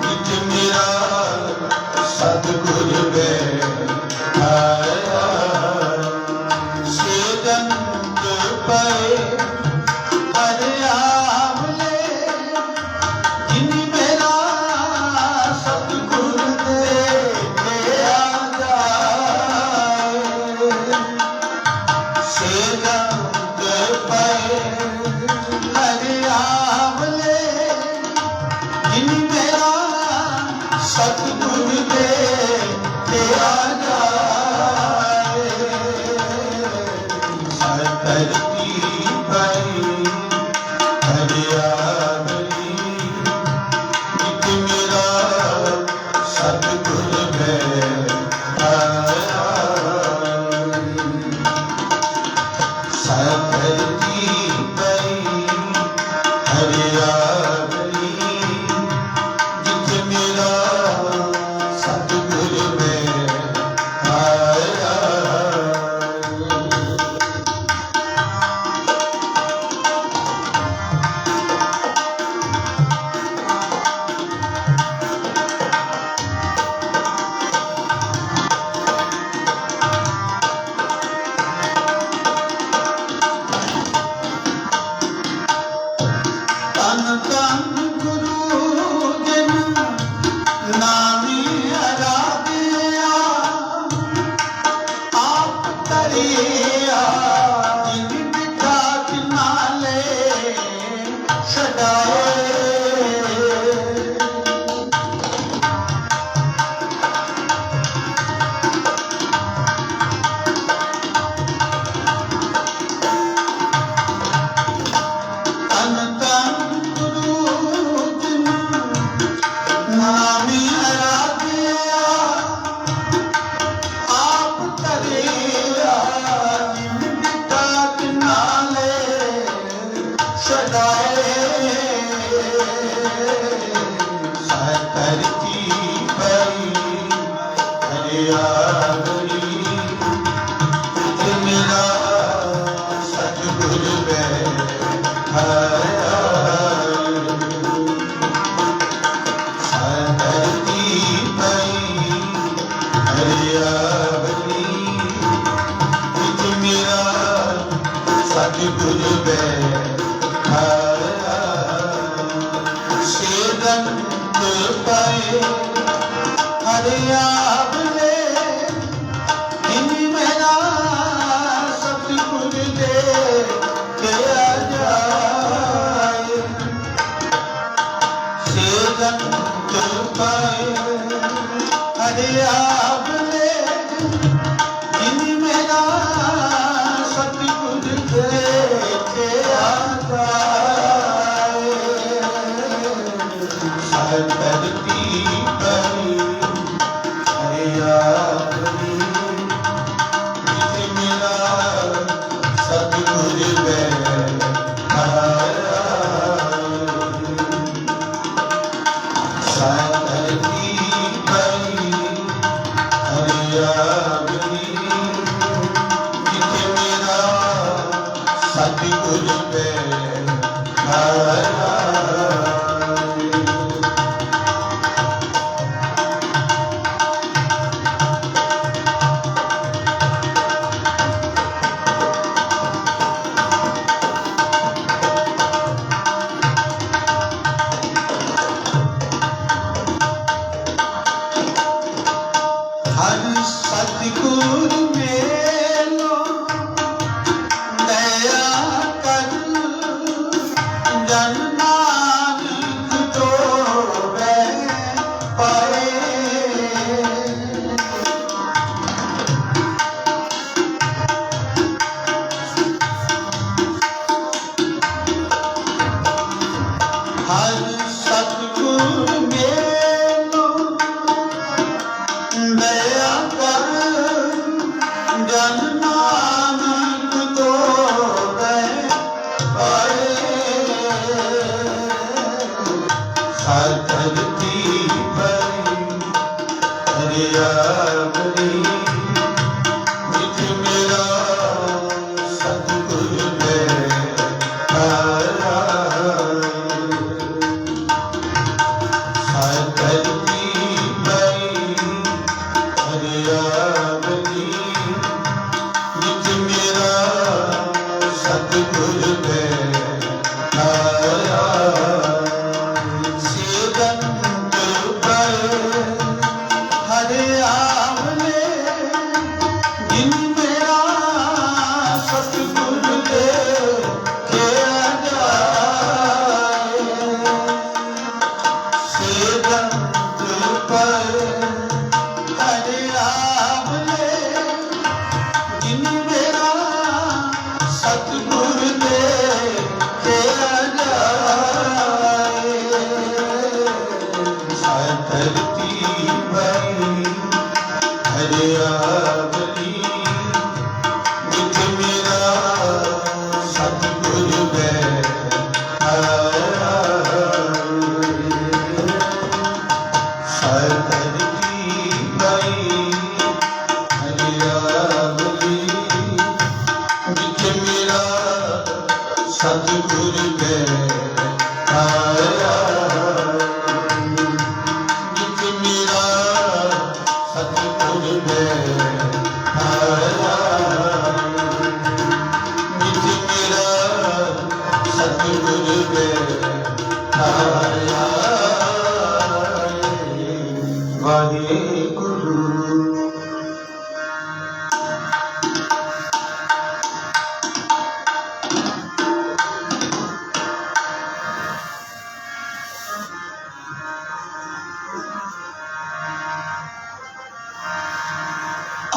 जित मेरा सतगुर बैठाया से जंत पए हरियावले जिन मेरा सतगुर देखिया जाए से जंत पए हरियावले जिन मेरा सतगुर देखिया जाए धरती पई हरियावली जित मेरा सतगुर बैठाया धरती पई हरियावली जित मेरा सतगुर बैठाया तन तन गुरु जिन नामी आराध्या आप तरिया जिन बिठात नाले छड़ाए तन तन गुरु जिन नामी आराध्या आप तरिया जिन बिठात नाले छड़ाए धरती पई हरियावली जित मेरा सतगुर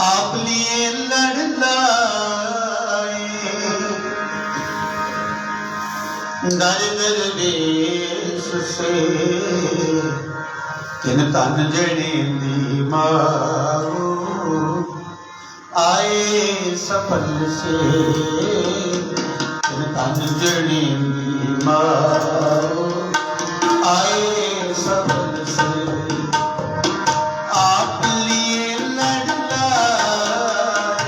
आप लिए लड़ लाए दर दर देश से तिन तन जने दी मारो आए सफल से तिन तन जने दी मारो आए सफल से आप लिए लड़ लाए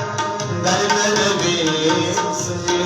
दर दर देश से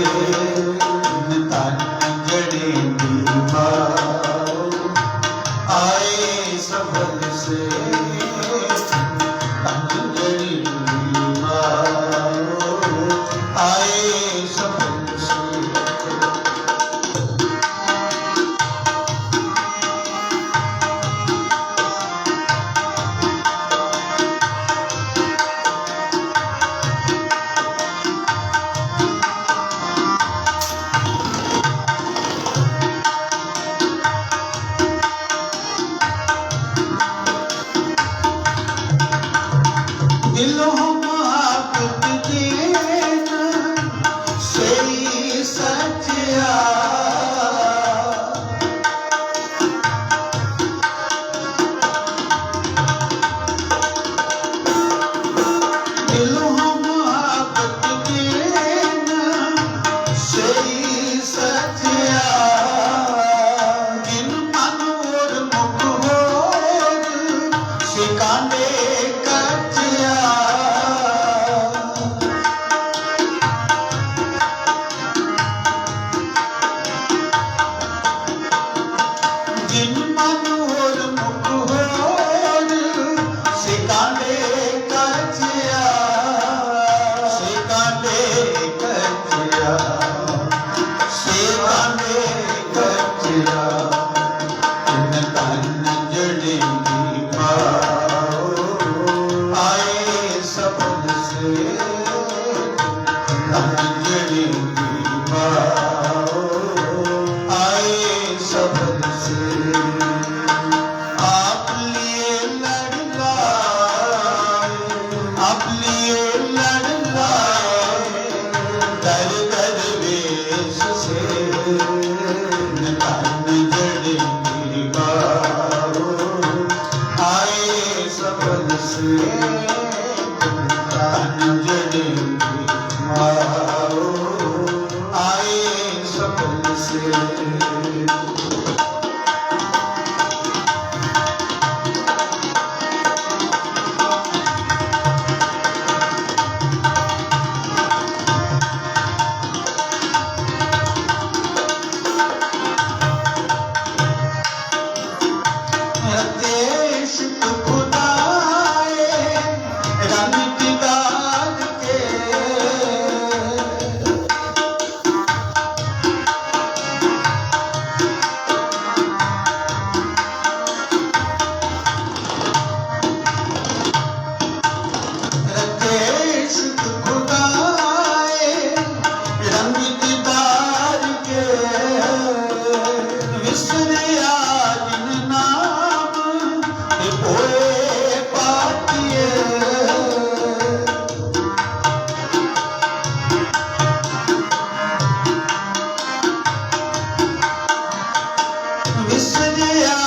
बचिया इन तन जड़ी माओ आए सबद से तन जड़ी माओ आए सबद से आप लिए लड़ लाए आप लिए लड़ लाए दर दर वेश से तन जड़ी माओ आए सबद से तन जड़ी माओ आए सबद से देश खुदाए रंग दीदार के देश खुदाए रंग दीदार के विसरिया जिन नाम पोए पाटिए विसरिया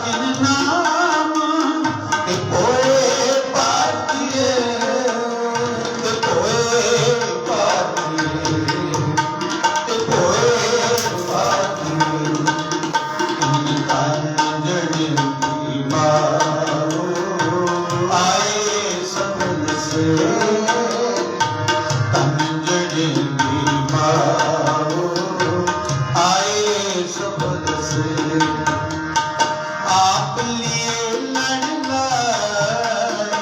जिन नाम पोए पाटिए पोए पाटिए पोए पाटिए तन जड़ी माओ आए सबद से तन जड़ी माओ आए सबद से आप लिए लड़ लाए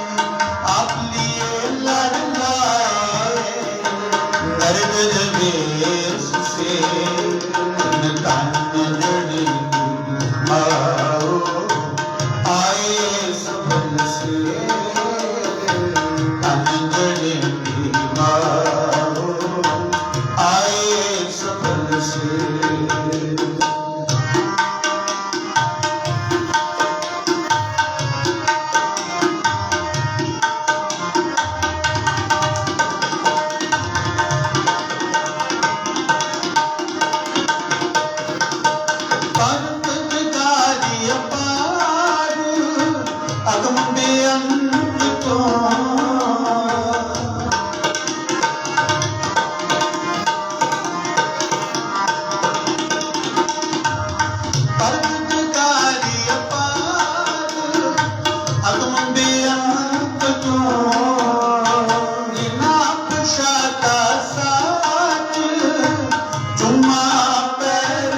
आप लिए लड़ लाए दर्द वेश से तन जड़ी माओ आए सबद से तन जड़ी माओ आए सबद से परपतकारी अपार अगम बेअंत तो परपतकारी अपार अगम बेअंत तो निनाप शाता साथ चुम्मा पैर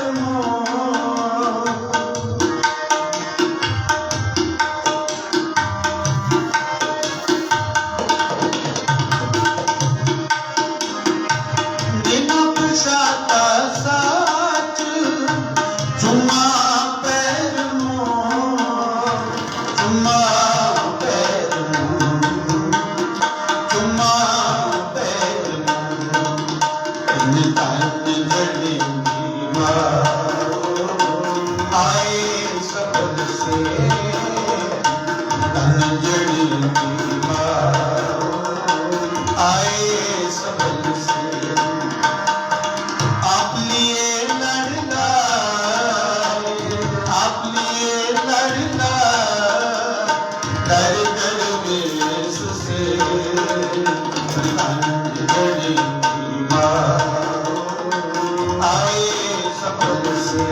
शाता साथ चुम्मा पैर चुम्मा पैर चुम्मा पैर इन तन जड़ी माओ आए सबद से तन जड़ी माओ आए सबद से आप लिए लड़ लाए आप लिए लड़ लाए दर दर वेश से तन जड़ी माओ आए सबद से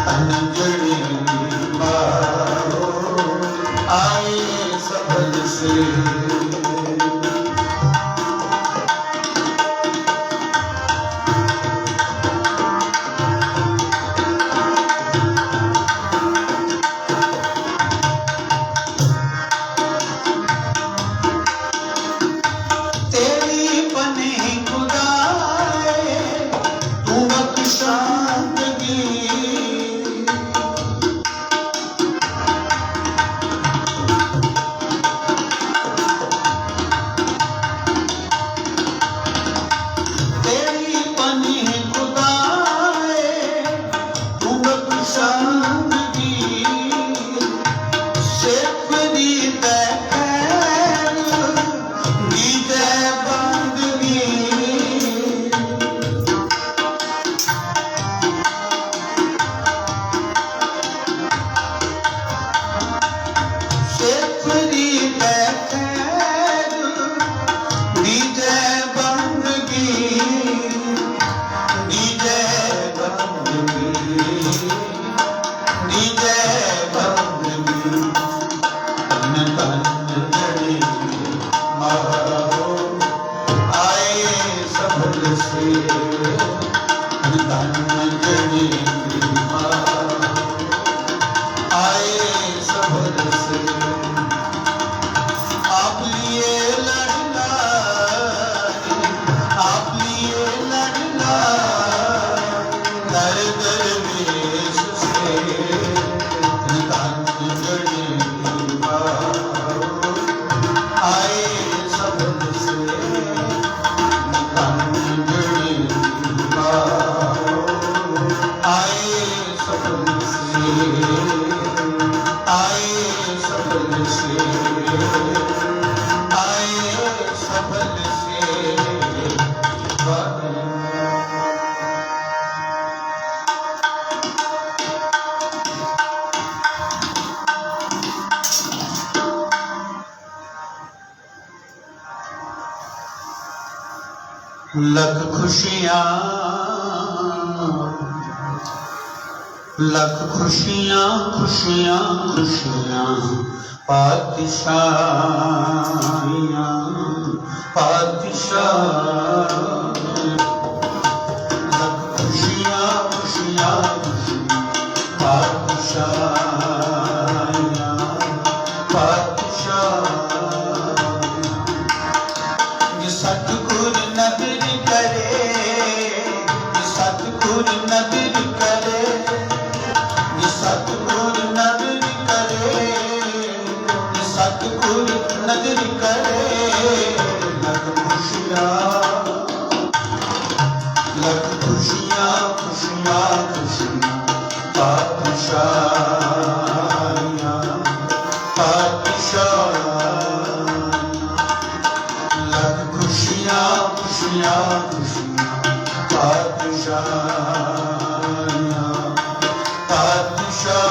तन जड़ी माओ आए सबद से तेरी बनी खुदाए तू बख्शा धन गणेन्द्री माँ आए सब रस आप लिए लड़ना आप लिए लड़ना दर दरवेश से धन गणेन्द्री माँ आए सब रस धन गणेन्द्री माँ आए सफल से आए सफल से आए सफल से लख खुशियाँ लख खुशियाँ खुशियाँ खुशियाँ पातशाहियाँ पातशाह लख खुशियाँ खुशियाँ खुशियाँ पातशाहियाँ पातशाह ये सतगुर नदर करे ये सतगुर नदर करे ये सतगुर नदर करे ये सतगुर नदर करे लख खुशियाँ खुशियाँ खुशियाँ पातशाहियाँ पातशाह लख खुशियाँ खुशियाँ खुशियाँ पातशाहियाँ पातशाह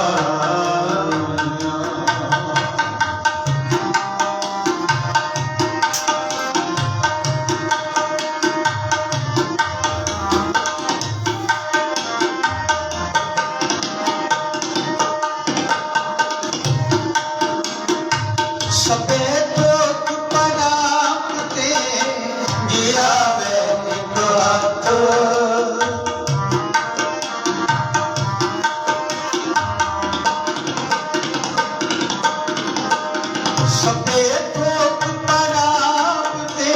सफेद लोग परापते जिया वैदिक हाथ सफेद लोग परापते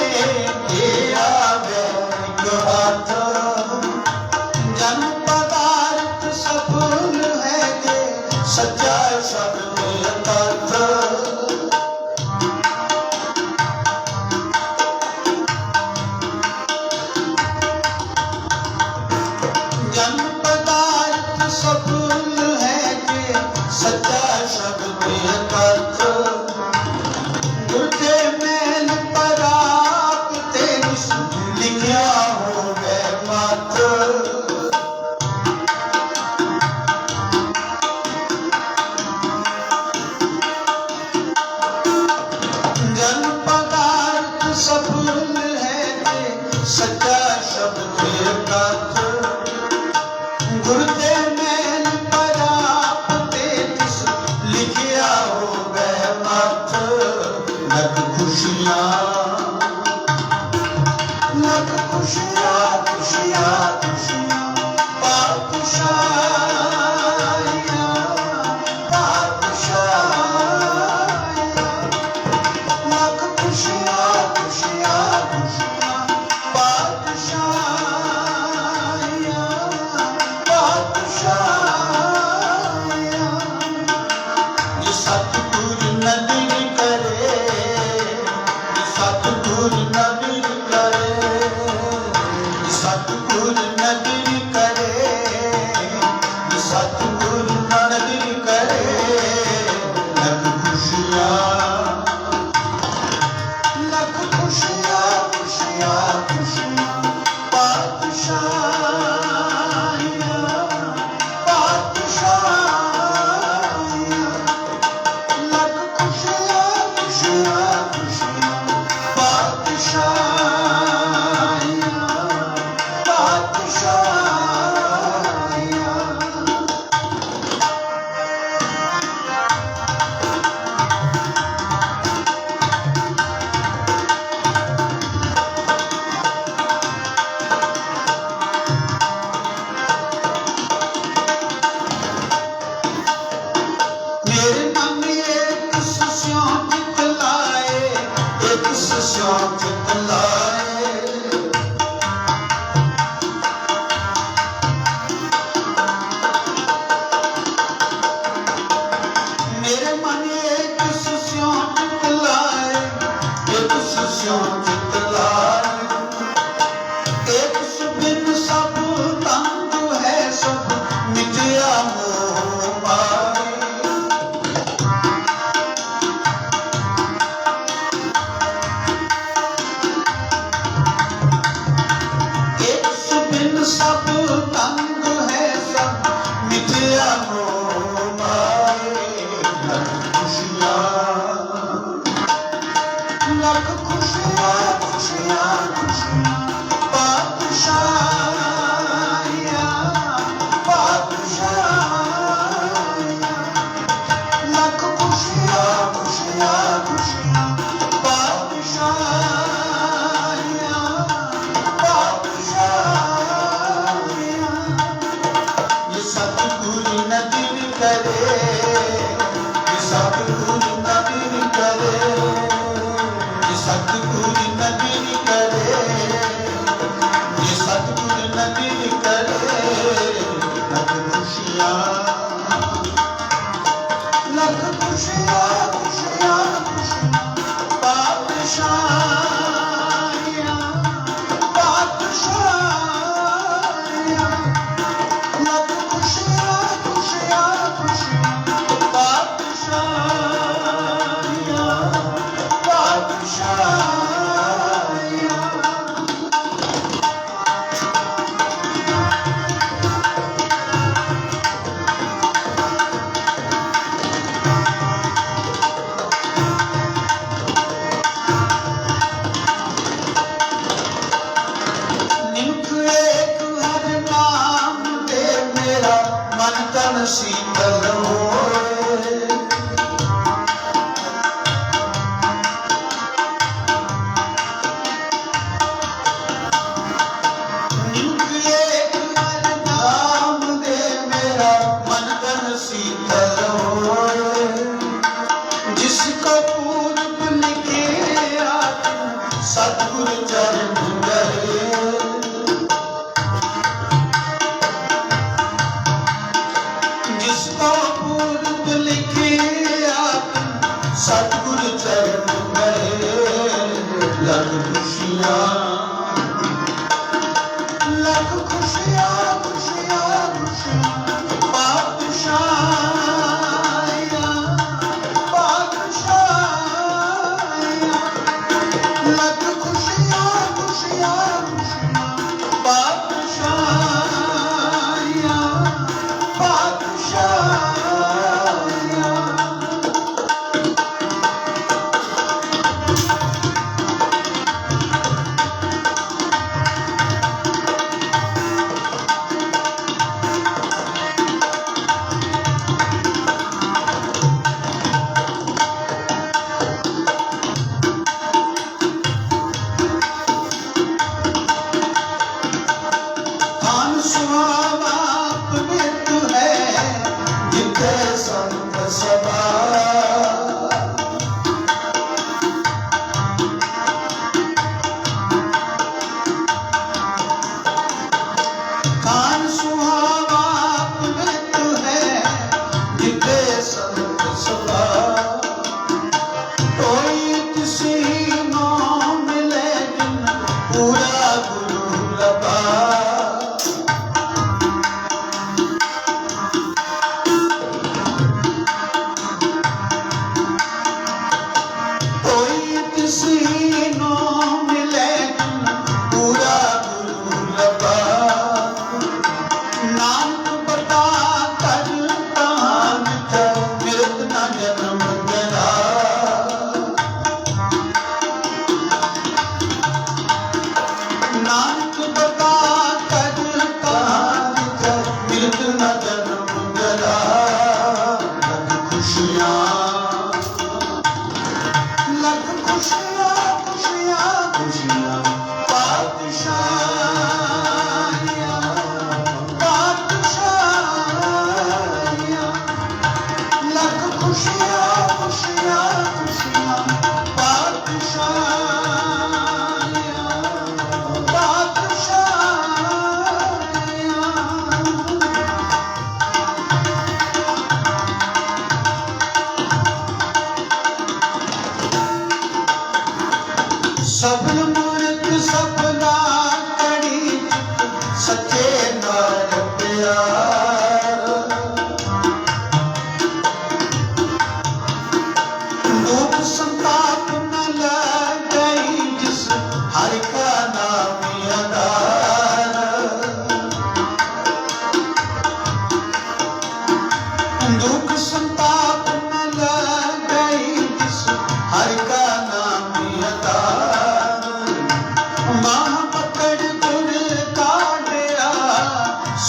जिया वैदिक हाथ जन पदार्थ सफल है जे सच्चा शब्द यथार्थ जन पदार्थ सफल है जे सच्चा शब्द यथार्थ गुरते मैल पराप तेज लिखिया हो गए मात्र जन पदार्थ सफल है जे सच्चा शब्द यथार्थ गुरते मैल पराप तेज लिखिया हो गए मात्र लख खुशियाँ खुशियाँ खुशियाँ पातशाहियाँ पातशाह लख खुशियाँ खुशियाँ खुशियाँ पातशाहियाँ पातशाह ये सतगुर नदर करे ये सतगुर नदर करे ये सतगुर नदर करे ये सतगुर नदर करे लख खुशियाँ खुशियाँ खुशियाँ पातशाहियाँ पातशाह लख खुशियाँ खुशियाँ पातशाहियाँ पातशाह तंग है सब मिथ्या मोह माए लख खुशियाँ खुशियाँ खुशियाँ पातशाहियाँ पातशाहियाँ लख खुशियाँ खुशियाँ खुशियाँ पातशाहियाँ पातशाहियाँ ये सतगुरु न दिन करे ये सतगुरु न दिन करे ये सतगुरु न दिन करे ये सतगुरु न दिन करे लख खुशियाँ खुशियाँ खुशियाँ पातशाहियाँ पातशाहियाँ लख खुशियाँ खुशियाँ खुशियाँ पातशाहियाँ पातशाहियाँ मन तन शीतल होए एक हर नाम दे मेरा मन तन शीतल होए जिसको पूर्व लिखे सतगुरु चरण गए जिसको पूर्व लिखे सतगुरु चरण गए लख खुशियाँ खुशियाँ खुशियाँ पातशाहियाँ पातशाहियाँ लख खुशियाँ खुशियाँ खुशियाँ पातशाहियाँ पातशाहियाँ धान सुहावा पवित्र है जिते संत सभा धान सुहावा पवित्र है जिते संत सभा कोई किसी नो मिले जिन पूरा गुरु लबा किसी नो मिले पूरा गुरु लबा नानक बता कर कहान मृत न जन्म गया नानक बता कर कहान मृत न जन्म गया लख खुशियाँ खुशियाँ खुशियाँ पातशाहियाँ पातशाहियाँ लख खुशियाँ खुशियाँ खुशियाँ पातशाहियाँ पातशाहियाँ सफल मूर्त सफला कड़ी सच्चे नार प्यार लोक संताप न लग गई जिस हर का नाम आधार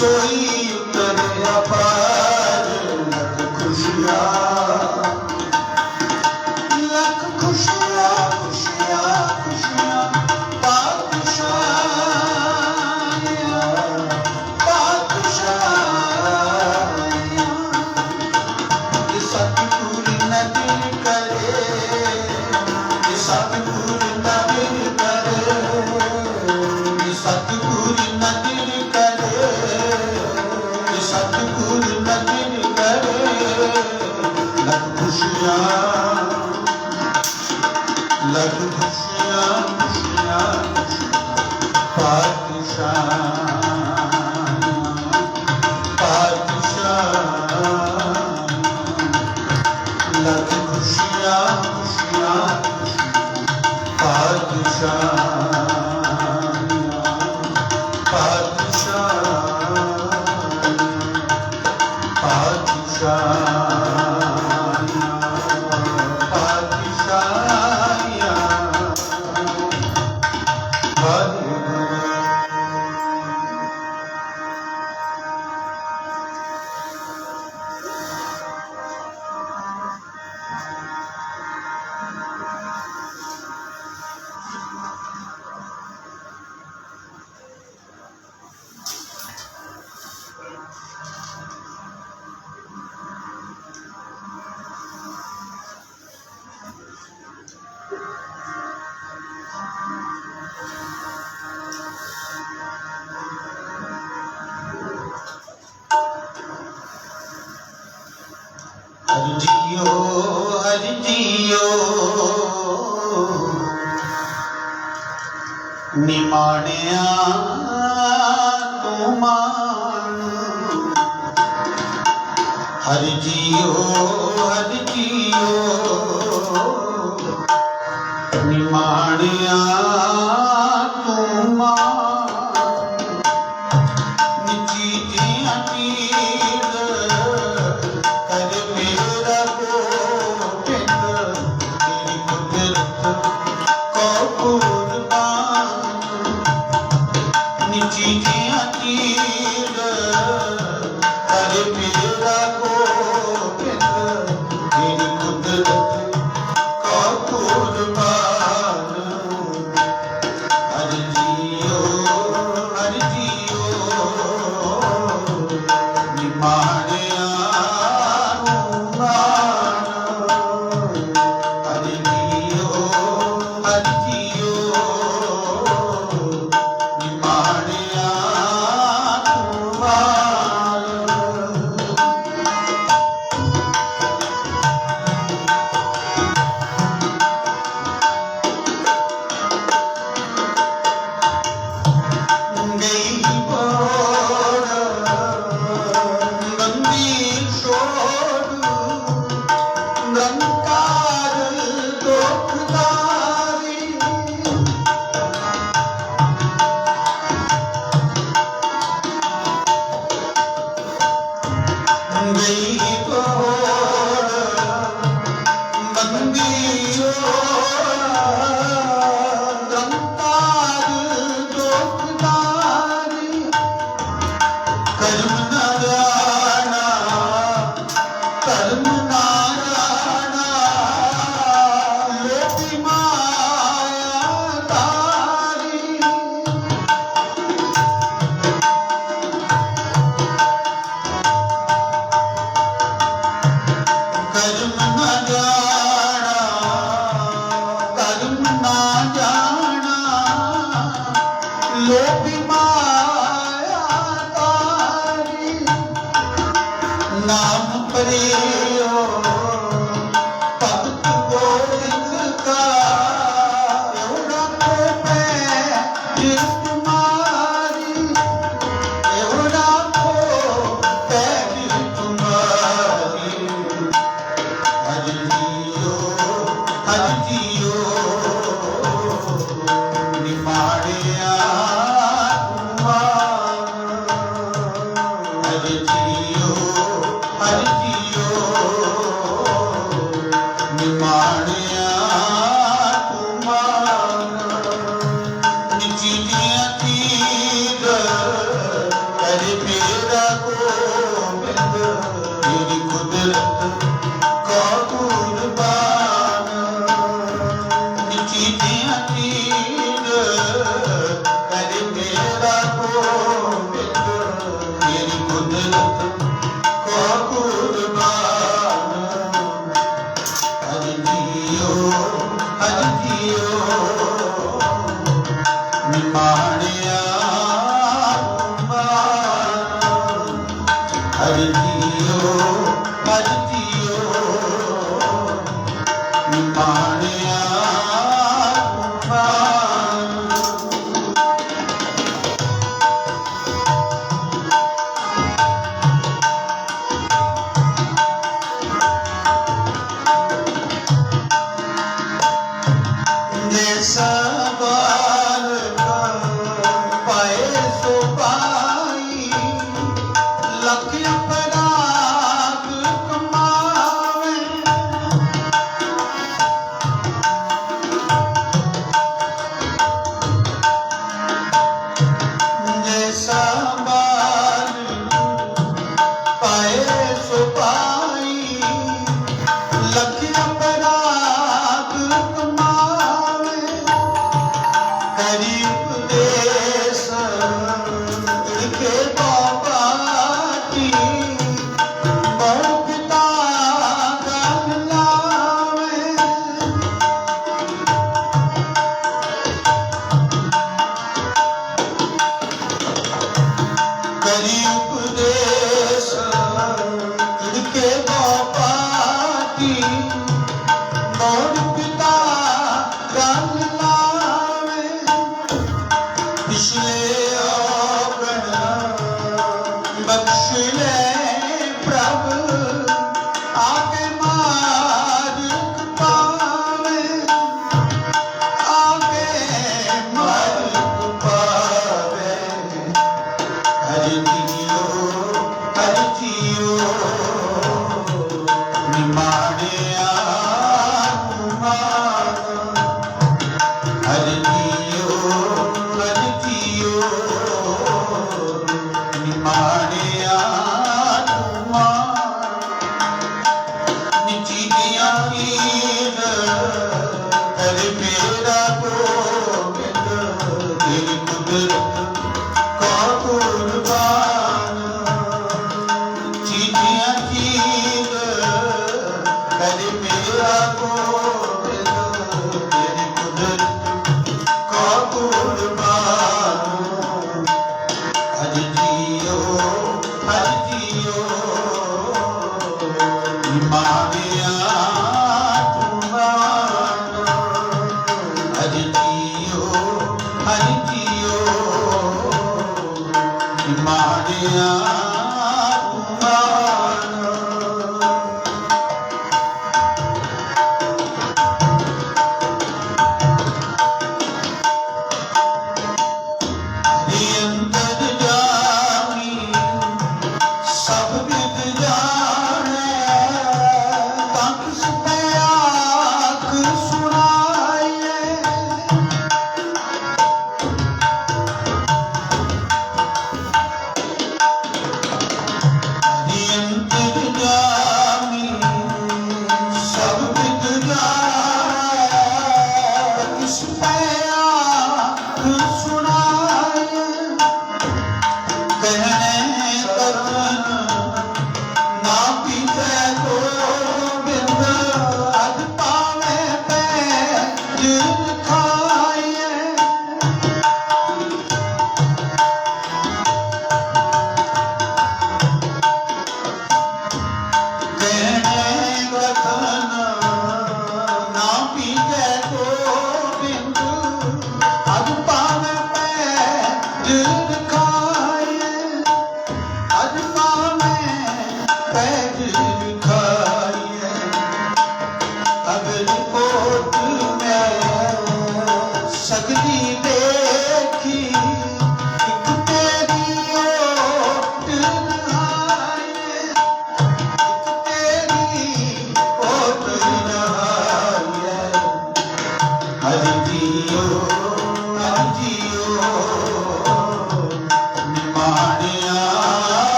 सोई उतरे अपार लख खुशियाँ, लख खुशियाँ, खुशियाँ, खुशियाँ, पातशाहियाँ, पातशाहियाँ। ये सतगुर न दिल करे, ये सतगुर न दिल करे, ये सतगुर न दिल करे, ये सतगुर न दिल करे। लख खुशियाँ, लख खुशियाँ, खुशियाँ, पातशाहियाँ, पातशाहियाँ। लख खुशियाँ, खुशियाँ, पातशाहियाँ, पातशाहियाँ, पातशाहियाँ, पातशाहियाँ। हरि जियो, हरि जियो, निमाणिया तू मान। हरि जियो, हरि जियो, निमाणिया तू मान। निजी जिया नीर कर मेरा गोबिंद, तेरी कुदरत को कुर्बान। निजी जिया नीर कर मेरा गोबिंद, तेरी कुदरत को कुर्बान। हरि जियो, हरि जियो, निमाणिया मान। हरि जियो, हरि जियो, निमाणिया मान। गई बोर नंदी छोड़, निरंकार दुखदारी। गई बोर नंदी छोड़, निरंकार दुखदारी। कर्म न जाना, कर्म न जाना, लोभी माया तारी। कर्म न जाना, कर्म न जाना, लोभी माया तारी। नाम परियो भगत गोविंद का, एवढा को मैं तुम्हारी, एवढा को मैं तुम्हारी। हरि जियो, हरि जियो, निमाणिया मान। हरि जियो, हरि जियो, निमाणिया मान। निजी जिया तीर कर मेरा मेरा गोविंद तेरी कुदरत का कुर्बान चीज़ियाँ चीज़ करे मेरा गोविंद तेरी कुदरत का कुर्बान हरि जियो निमाणिया हरि जियो निमाणिया सवार पाए सो पाई लख अपराध कमावे जैसा बार पाए सो पाई लख अपराध कमावे गरीब देश के बाबा की बहु पिता गन लावे गरीब देश के बाबा की बहु पिता गन लावे पिछले औगण बख्श ले प्रभु आगे मार्ग पावे आगे मार्ग पावे हरि जियो निमाणिया हरि जियो निमाणिया निचीदियाँ कीन कर मेरा गोविंद तेरी कुदरत का कुर्बान चीज़ियाँ कीन कर मेरा गोविंद तेरी कुदरत का कुर्बान हरि जियो निमाणिया हरि जियो निमाणिया अंतर जामी सब विद जाने तक पे आँख सुनाए अंतर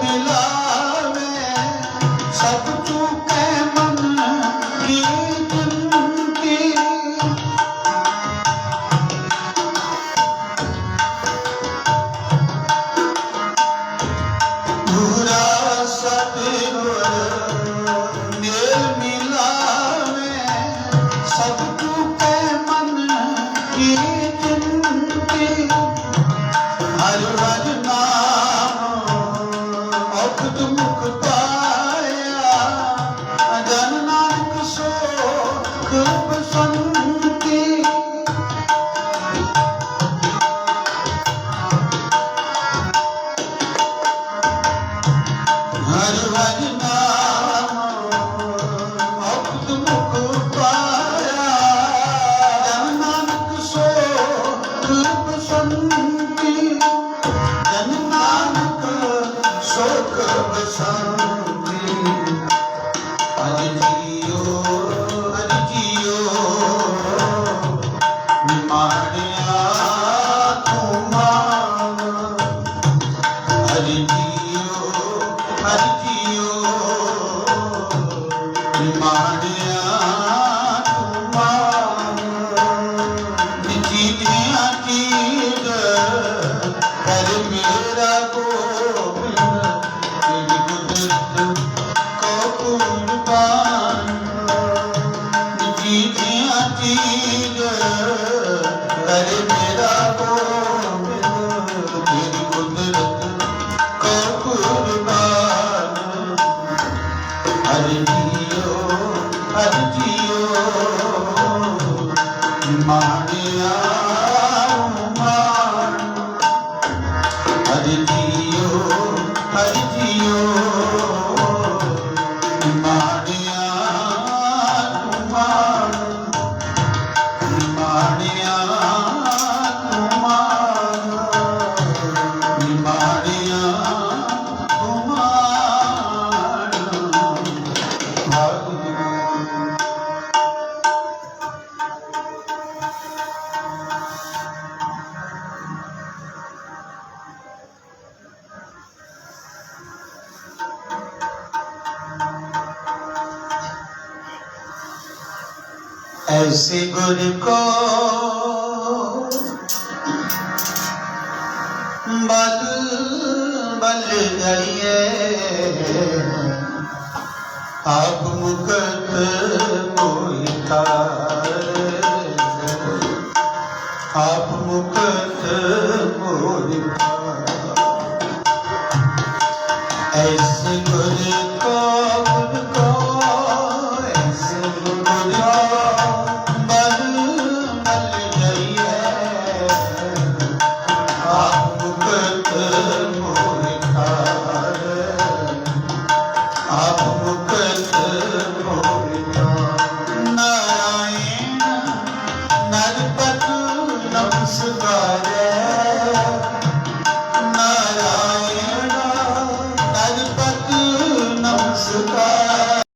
मिलावे सब चूके मन की गिनती। पूरा सतगुर मेल मिलावे सब चूके मन की गिनती। हर हर नाम औखद मुख पाया जन नानक सोख बसंती। हर हर नाम औखद मुख पाया जन नानक सोख बसंती। जन नानक सुख बसंती। हरि जियो निमाणिया तू मान। हरि जियो निमाणिया तू मान। निजीधिया चीज कर मेरा गोविंद तेरी कुदरत को कुर्बान। निजीधिया चीज कर मेरा गोविंद तेरी कुदरत को कुर्बान। हरि जियो मानिया मान। हरि जियो मानिया मान। मानिया मान। मानिया ऐसे गुर को बल बल जाइए आप मुकत मोहि तार। आप मुकत मोहि तार। ऐसे गुर को